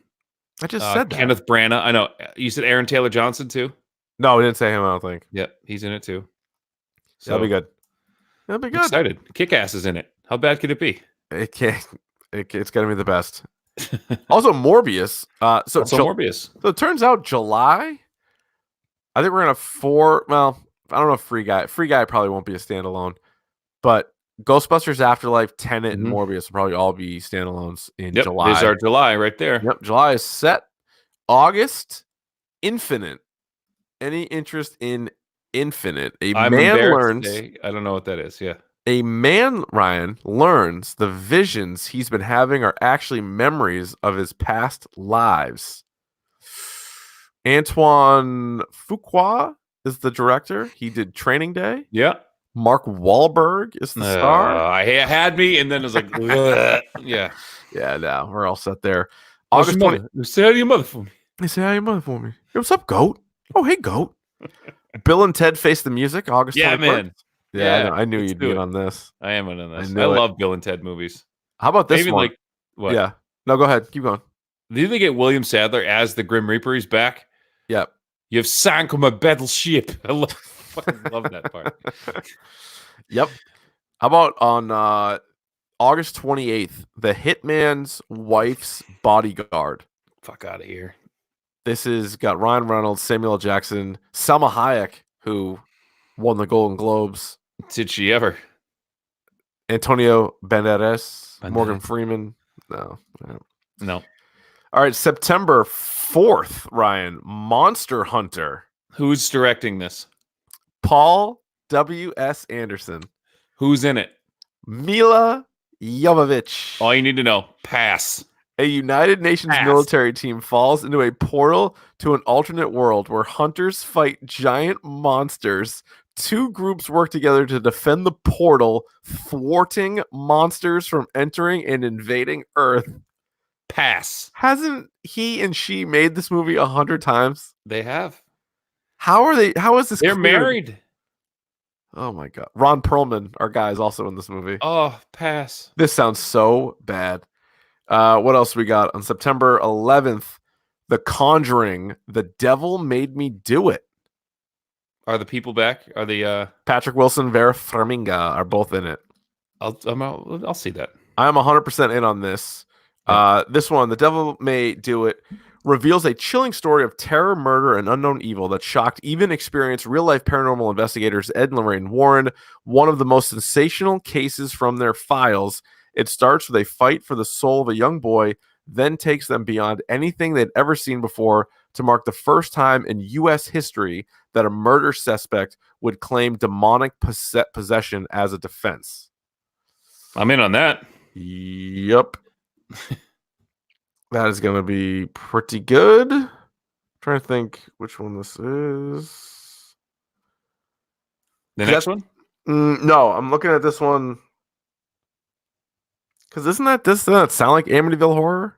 I just said that. Kenneth Branagh. I know. You said Aaron Taylor Johnson too? No, we didn't say him, I don't think. Yep, he's in it too. So that'll be good. That'll be good. Excited. Kick-Ass is in it. How bad could it be? It can't. It's gonna be the best. Also, Morbius. So Morbius. So it turns out July. I think we're gonna have 4. Well, I don't know if Free Guy. Free Guy probably won't be a standalone, but Ghostbusters Afterlife, Tenet, and Morbius will probably all be standalones in July. There's our July right there. Yep, July is set. August, Infinite. Any interest in Infinite? I'm embarrassed to say, I don't know what that is. Yeah. A man, Ryan, learns the visions he's been having are actually memories of his past lives. Antoine Fuqua is the director. He did Training Day. Yeah. Mark Wahlberg is the star. I had me, and then it was like, yeah. Yeah, no, we're all set there. August 20th. Say hi to your mother for me. Say hi to your mother for me. Hey, what's up, Goat? Oh, hey, Goat. Bill and Ted Face the Music, August 21st. Man. Yeah, I knew you'd be in on this. I am in on this. I love Bill and Ted movies. How about this one? Like, what? Yeah. No, go ahead. Keep going. Did they get William Sadler as the Grim Reaper? He's back. Yep. You've sank my battleship. I fucking love that part. Yep. How about on August 28th, The Hitman's Wife's Bodyguard? Fuck out of here. This is got Ryan Reynolds, Samuel L. Jackson, Salma Hayek, who won the Golden Globes. Did she ever? Antonio Banderas, Morgan Freeman. No. All right, September 4th, Ryan, Monster Hunter. Who's directing this? Paul W.S. Anderson. Who's in it? Mila Jovovich. All you need to know. Pass. A United Nations military team falls into a portal to an alternate world where hunters fight giant monsters. 2 groups work together to defend the portal, thwarting monsters from entering and invading Earth. Pass. Hasn't he and she made this movie 100 times? They have. How is this? They're married. Oh my God. Ron Perlman, our guy, is also in this movie. Oh, pass. This sounds so bad. What else we got? On September 11th, The Conjuring, The Devil Made Me Do It. Are the people back? Are the Patrick Wilson, Vera Farmiga are both in it. I'll see that. I'm 100% in on this. This one, The Devil May Do It, reveals a chilling story of terror, murder, and unknown evil that shocked even experienced real-life paranormal investigators Ed and Lorraine Warren. One of the most sensational cases from their files. It starts with a fight for the soul of a young boy, then takes them beyond anything they'd ever seen before to mark the first time in U.S. history that a murder suspect would claim demonic possession as a defense. I'm in on that. Yep. That is going to be pretty good. I'm trying to think which one this is. The next one? No, I'm looking at this one. Because doesn't that sound like Amityville Horror?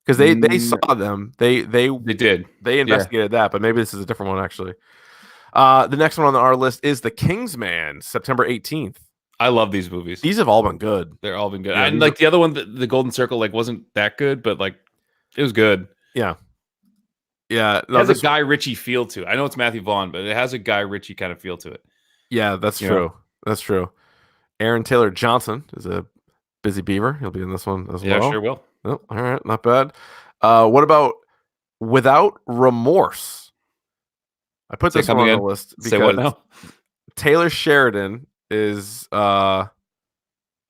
Because they saw them. They did. They investigated that, but maybe this is a different one, actually. The next one on our list is The Kingsman, September 18th. I love these movies. These have all been good. They're all been good. Yeah, and like the other one, the Golden Circle, like wasn't that good, but like it was good. Yeah. Yeah. No, it has a Guy Ritchie feel to it. I know it's Matthew Vaughn, but it has a Guy Ritchie kind of feel to it. Yeah, that's true. That's true. Aaron Taylor Johnson is a busy beaver. He'll be in this one as well. Yeah, sure will. Oh, all right, not bad. What about Without Remorse? I put this one on the list because Say what now? Taylor Sheridan is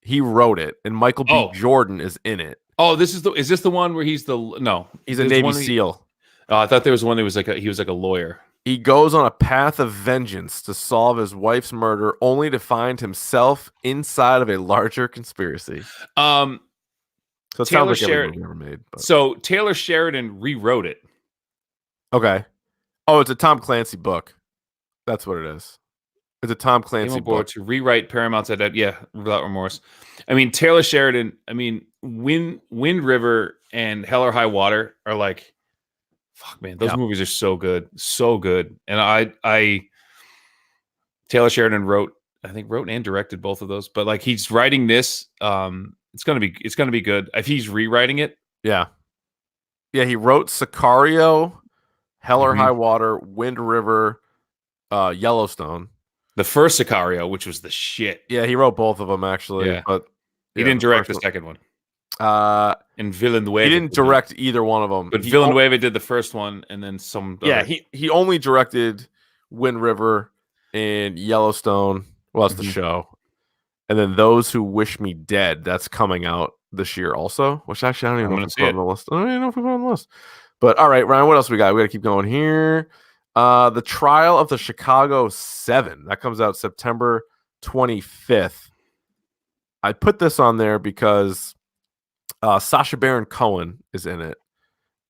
he wrote it, and Michael B. Jordan is in it. Oh, is this the one where he's a Navy SEAL. Oh, I thought there was one that was he was like a lawyer. He goes on a path of vengeance to solve his wife's murder, only to find himself inside of a larger conspiracy. So it sounds like every movie ever made. But. So Taylor Sheridan rewrote it. Okay. Oh, it's a Tom Clancy book. That's what it is. It's a Tom Clancy book. To rewrite Paramount's Without Remorse. I mean, Taylor Sheridan, Wind River and Hell or High Water are like, fuck, man, those movies are so good. So good. And Taylor Sheridan wrote and directed both of those, but like he's writing this. It's gonna be good. If he's rewriting it. Yeah. Yeah, he wrote Sicario, Hell or High Water, Wind River, Yellowstone. The first Sicario, which was the shit. Yeah, he wrote both of them actually. Yeah. But he didn't direct the second one. And Villanueva. He didn't direct either one of them. But Villanueva did the first one, and then some. Yeah, he only directed Wind River and Yellowstone. Well, that's the show. And then Those Who Wish Me Dead. That's coming out this year also. Which actually I don't even know if we put on the list. I don't even know if we put on the list. But all right, Ryan, what else we got? We got to keep going here. The Trial of the Chicago 7. That comes out September 25th. I put this on there because Sacha Baron Cohen is in it.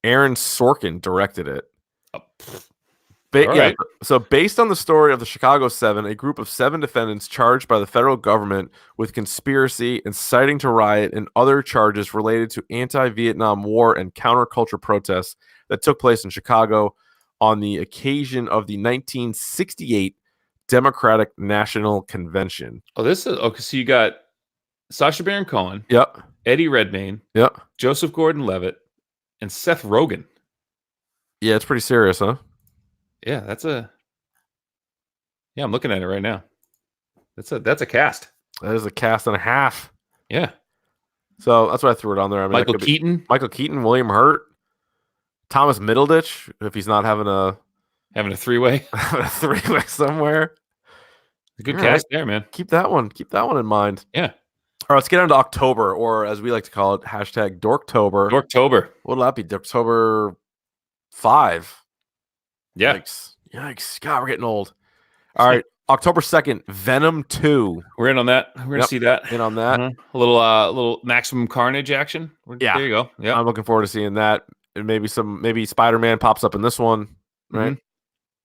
Aaron Sorkin directed it. Right. So based on the story of the Chicago 7, a group of 7 defendants charged by the federal government with conspiracy, inciting to riot, and other charges related to anti-Vietnam War and counterculture protests that took place in Chicago on the occasion of the 1968 Democratic National Convention. Oh, this is okay. So you got Sacha Baron Cohen. Yep. Eddie Redmayne. Yep. Joseph Gordon-Levitt and Seth Rogen. Yeah, it's pretty serious, huh? Yeah, I'm looking at it right now. That's a cast. That is a cast and a half. Yeah. So that's why I threw it on there. I mean, Michael Keaton, William Hurt, Thomas Middleditch, if he's not having a three-way, somewhere. A good cast there, man. Keep that one in mind. Yeah. All right, let's get into October, or as we like to call it, hashtag Dorktober. Dorktober. What'll that be? October 5. Yeah. Yikes. God, we're getting old. All right. October 2nd, Venom 2. We're in on that. We're going to see that. In on that. A little Maximum Carnage action. Yeah. There you go. Yeah. I'm looking forward to seeing that. And maybe Spider-Man pops up in this one, right? Mm-hmm.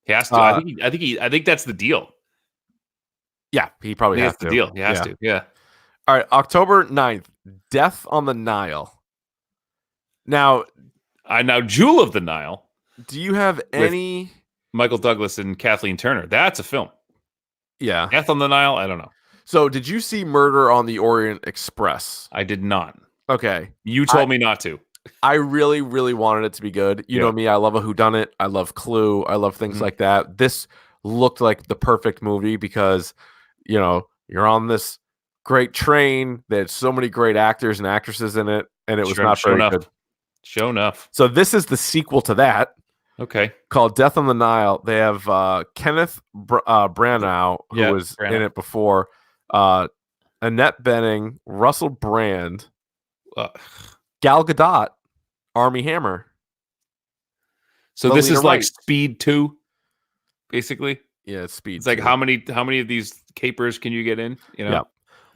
He has to. I think that's the deal. Yeah, he probably has to. That's the deal. He has to. Yeah. All right. October 9th, Death on the Nile. Now, Jewel of the Nile. Do you have any Michael Douglas and Kathleen Turner? That's a film. Yeah. Death on the Nile? I don't know. So did you see Murder on the Orient Express? I did not. Okay. You told me not to. I really, really wanted it to be good. You know me. I love a whodunit. I love Clue. I love things like that. This looked like the perfect movie because, you're on this great train. There's so many great actors and actresses in it, and it was not very good. Sure enough. So this is the sequel to that. Okay. Called Death on the Nile. They have Kenneth Branagh, who was in it before, Annette Bening, Russell Brand, Gal Gadot, Armie Hammer. So this is like Speed 2, basically? Yeah, it's Speed. It's like 2. How many of these capers can you get in? Yeah.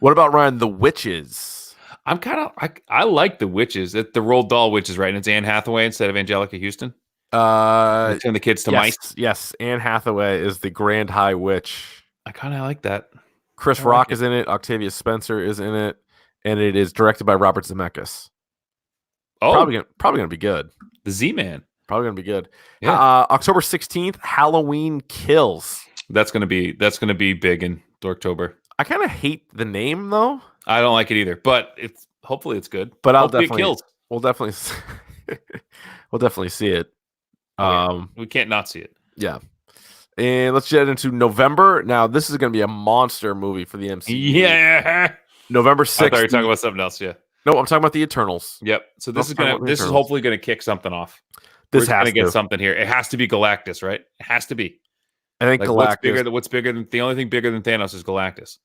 What about, Ryan, The Witches? I like The Witches. The Roald Dahl Witches, right? And it's Anne Hathaway instead of Angelica Houston. Turn the kids to mice. Yes, Anne Hathaway is the Grand High Witch. I kind of like that. Chris Rock is in it. Octavia Spencer is in it, and it is directed by Robert Zemeckis. Oh, probably gonna be good. The Z-Man. Probably gonna be good. Yeah. October 16th, Halloween Kills. That's gonna be big in Dorktober. I kind of hate the name though. I don't like it either, but hopefully it's good. But we'll definitely see it. We can't not see it. Yeah. And let's get into November. Now, this is going to be a monster movie for the MCU. Yeah. November 6th. I thought you were talking about something else, yeah. No, I'm talking about the Eternals. Yep. So this is hopefully going to kick something off. This has to get something here. It has to be Galactus, right? It has to be. I think Galactus. What's bigger than the only thing bigger than Thanos is Galactus.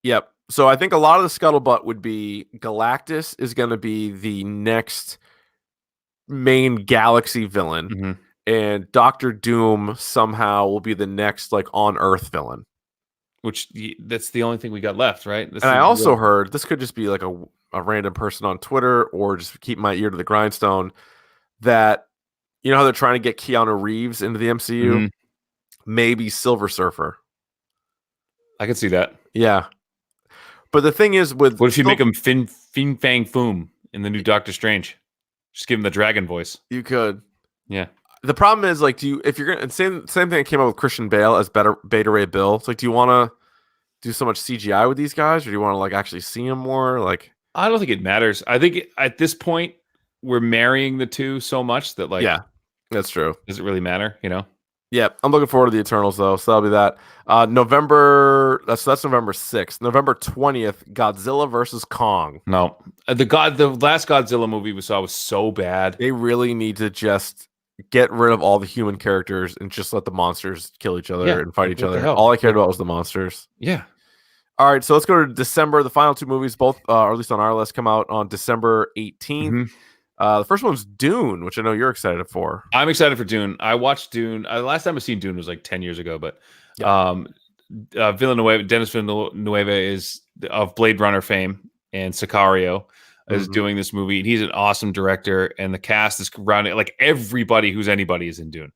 Yep. So I think a lot of the scuttlebutt would be Galactus is going to be the next main galaxy villain. Mm-hmm. And Doctor Doom somehow will be the next on Earth villain. Which that's the only thing we got left, right? And I also heard this could just be like a random person on Twitter or just keep my ear to the grindstone that how they're trying to get Keanu Reeves into the MCU? Mm-hmm. Maybe Silver Surfer. I can see that. Yeah. But the thing is what if you make him Fin Fang Foom in the new Doctor Strange? Just give him the dragon voice. You could. Yeah. The problem is, if you're gonna same thing that came up with Christian Bale as Beta Ray Bill. It's do you want to do so much CGI with these guys, or do you want to actually see them more? I don't think it matters. I think at this point we're marrying the two so much that like, yeah, that's true. Does it really matter? You know? Yeah, I'm looking forward to the Eternals though, so that'll be that. November. That's November 6th. November 20th. Godzilla versus Kong. No, the last Godzilla movie we saw was so bad. They really need to just get rid of all the human characters and just let the monsters kill each other and fight each other. All I cared about was the monsters. Yeah. All right, so let's go to December. The final two movies, both, or at least on our list, come out on December 18th. Mm-hmm. The first one's Dune, which I know you're excited for. I'm excited for Dune. I watched Dune. The last time I seen Dune was like 10 years ago, but Denis Villeneuve is of Blade Runner fame, and Sicario is doing this movie. And he's an awesome director, and the cast is around it. Like everybody who's anybody is in Dune.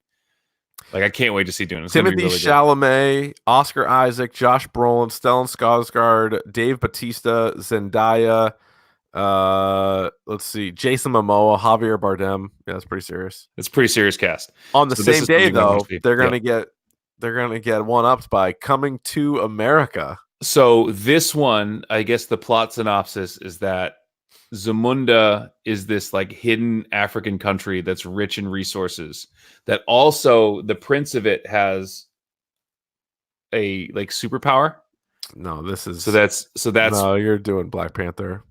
Like I can't wait to see Dune. It's Timothy really Chalamet, Oscar Isaac, Josh Brolin, Stellan Skarsgård, Dave Bautista, Zendaya. Let's see, Jason Momoa, Javier Bardem. Yeah, that's pretty serious. It's a pretty serious cast. On the same day, though, they're gonna get one-upped by Coming to America. So this one, I guess the plot synopsis is that Zamunda is this like hidden African country that's rich in resources, that also the prince of it has a like superpower. No, this is so that's no, you're doing Black Panther.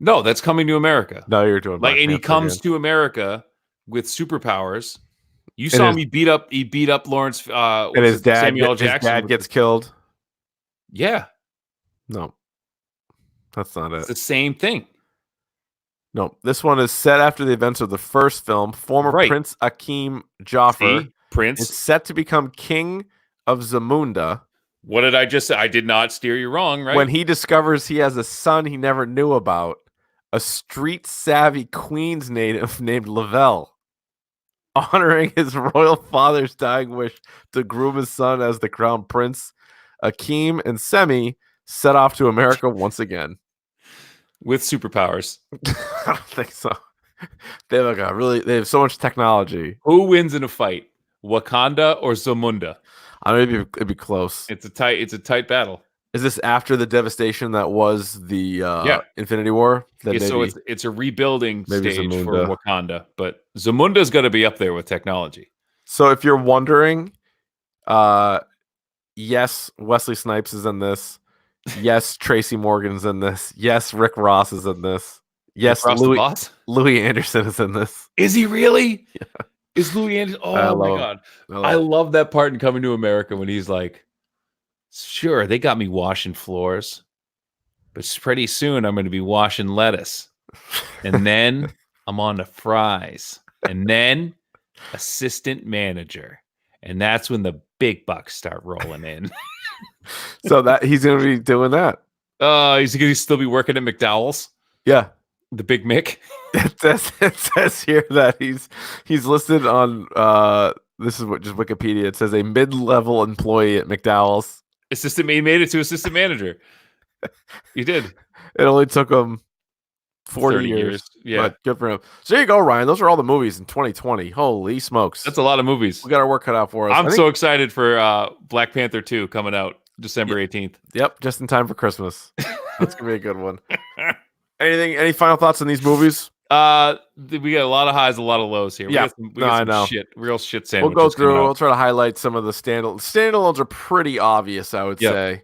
No, that's Coming to America. No, you're doing Black Panther he comes to America with superpowers. You saw him. He beat up Lawrence and his dad. Samuel Jackson. His dad gets killed. Yeah. No, that's not it. It's the same thing. No, this one is set after the events of the first film. Former Prince Akeem Jafar is set to become king of Zamunda. What did I just say? I did not steer you wrong, right? When he discovers he has a son he never knew about, a street-savvy Queens native named Lavelle, honoring his royal father's dying wish to groom his son as the crown prince, Akeem and Semi set off to America once again. With superpowers. I don't think so. They have so much technology. Who wins in a fight? Wakanda or Zamunda? I mean, it'd be close. It's a tight battle. Is this after the devastation that was the Infinity War? So it's a rebuilding stage for Wakanda, but Zamunda's got to be up there with technology. So if you're wondering, yes, Wesley Snipes is in this. Yes, Tracy Morgan's in this. Yes, Rick Ross is in this. Yes, Louis Anderson is in this. Is he really? Yeah. Is Louis Anderson? Oh my God. I love that part in Coming to America when he's like, sure, they got me washing floors, but pretty soon I'm going to be washing lettuce. And then I'm on to fries. And then assistant manager. And that's when the big bucks start rolling in. So that he's going to be doing that. He's going to still be working at McDowell's. Yeah. The Big Mick. It says here that he's listed on this is what just Wikipedia. It says a mid-level employee at McDowell's. He made it to assistant manager. He did. It only took him 40 years. Yeah. But good for him. So there you go, Ryan. Those are all the movies in 2020. Holy smokes. That's a lot of movies. We got our work cut out for us. I'm so excited for Black Panther 2 coming out December 18th. Yep. Just in time for Christmas. That's going to be a good one. Any final thoughts on these movies? We got a lot of highs, a lot of lows here. Yeah, we got some real shit sandwiches. We'll go through. We'll try to highlight some of the standalones are pretty obvious, I would say.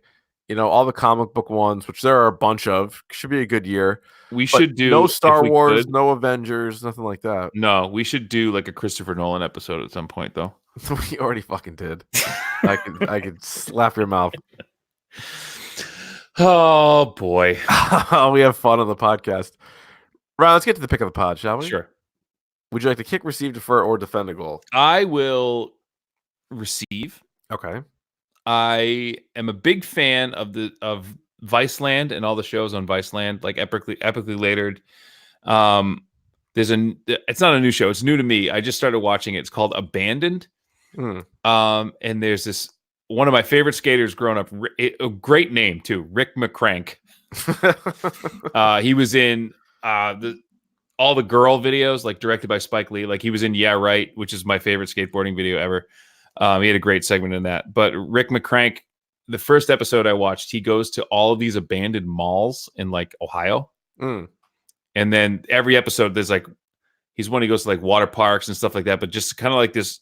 You know, all the comic book ones, which there are a bunch of, should be a good year. We should do no Star Wars, no Avengers, nothing like that. No, we should do like a Christopher Nolan episode at some point, though. We already fucking did. I could slap your mouth. Oh boy, we have fun on the podcast. Ryan, let's get to the pick of the pod, shall we? Sure. Would you like to kick, receive, defer, or defend a goal? I will receive. Okay. I am a big fan of Viceland and all the shows on Viceland, like epically layered. It's not a new show; it's new to me. I just started watching it. It's called Abandoned. And there's this one of my favorite skaters growing up. A great name too, Rick McCrank. He was in all the girl videos, like directed by Spike Lee. Like he was in Yeah Right, which is my favorite skateboarding video ever. He had a great segment in that. But Rick McCrank the first episode I watched, he goes to all of these abandoned malls in like Ohio. And then every episode there's like, he goes to like water parks and stuff like that, but just kind of like this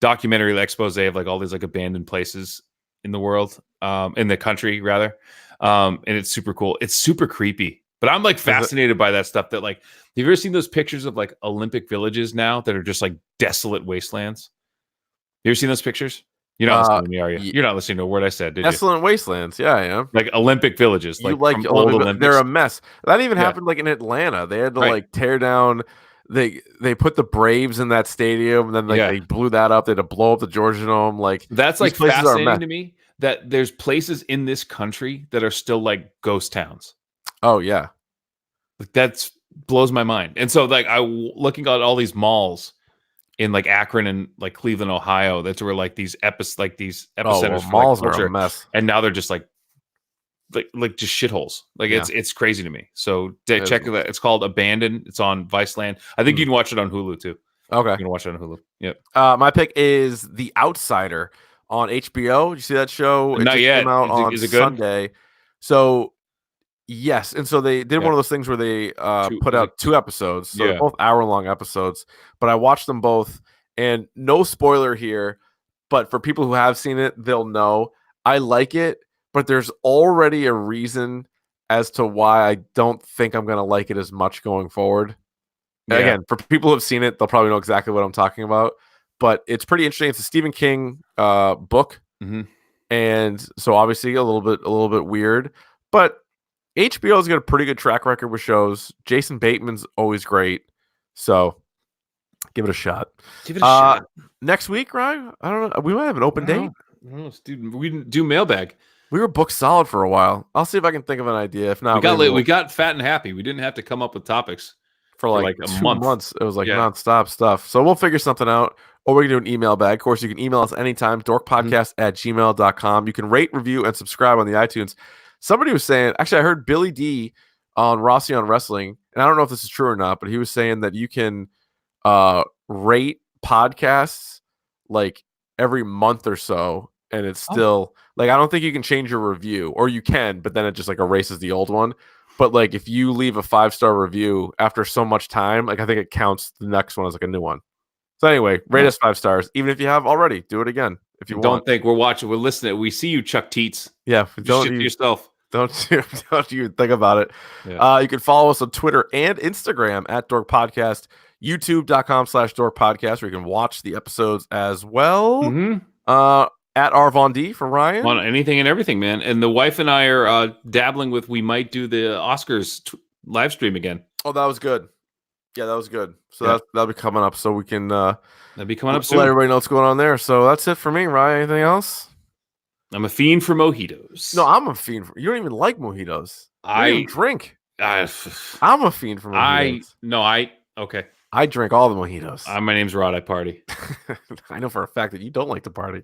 documentary expose of like all these like abandoned places in the world, in the country rather. And it's super cool. It's super creepy, but I'm like fascinated by that stuff. That like, have you ever seen those pictures of like Olympic villages now that are just like desolate wastelands? You ever seen those pictures? You're not listening to me, are you? You're not listening to a word I said, did you? Desolate wastelands. Yeah, I am. Like Olympic villages. You like old Olympics. They're a mess. That even happened like in Atlanta. They had to like tear down. They put the Braves in that stadium, and then like they blew that up. They had to blow up the Georgia Dome. Like that's like fascinating to me that there's places in this country that are still like ghost towns. Oh yeah, like that's blows my mind. And so like looking at all these malls in like Akron and like Cleveland, Ohio, that's where like these epicenters for malls like, are a mess, and now they're just like just shitholes. Like it's crazy to me. So check that. It's called Abandoned. It's on Viceland. I think you can watch it on Hulu too. Okay, you can watch it on Hulu. Yep. My pick is The Outsider on HBO. Did you see that show? Not yet. Came out on is it good? Sunday. So yes, and so they did one of those things where they put out 2 episodes. So they're both hour-long episodes. But I watched them both, and no spoiler here. But for people who have seen it, they'll know I like it. But there's already a reason as to why I don't think I'm going to like it as much going forward. Yeah. Again, for people who have seen it, they'll probably know exactly what I'm talking about. But it's pretty interesting. It's a Stephen King book, and so obviously a little bit weird. But HBO's got a pretty good track record with shows. Jason Bateman's always great, so give it a shot. Give it a shot. Next week, Ryan? I don't know. We might have an open date. Dude, we didn't do mailbag. We were booked solid for a while. I'll see if I can think of an idea. If not, we got fat and happy. We didn't have to come up with topics for like a 2 months. It was like nonstop stuff. So we'll figure something out, or we can do an email bag. Of course, you can email us anytime, dorkpodcast@gmail.com. You can rate, review, and subscribe on the iTunes. Somebody was saying, actually, I heard Billy D on Rossi on Wrestling, and I don't know if this is true or not, but he was saying that you can rate podcasts like every month or so, and it's still like, I don't think you can change your review, or you can, but then it just like erases the old one. But like if you leave a 5-star review after so much time, like I think it counts the next one as like a new one. So anyway, rate us 5 stars. Even if you have already, do it again. If you don't think we're watching, we're listening. We see you, Chuck Teats. Yeah, don't shit to yourself. Don't you think about it. Yeah. You can follow us on Twitter and Instagram at Dork Podcast, youtube.com/Dork Podcast, where you can watch the episodes as well. At R Von D for Ryan. On anything and everything, man. And the wife and I are dabbling with, we might do the Oscars live stream again. Oh, that was good. Yeah, that was good. So that'll be coming up, so we can that'll be coming up soon. Let everybody know what's going on there. So that's it for me, Ryan. Anything else? I'm a fiend for mojitos. No, I'm a fiend for. You don't even like mojitos. I don't drink. I'm a fiend for mojitos. Okay. I drink all the mojitos. My name's Rod. I party. I know for a fact that you don't like to party.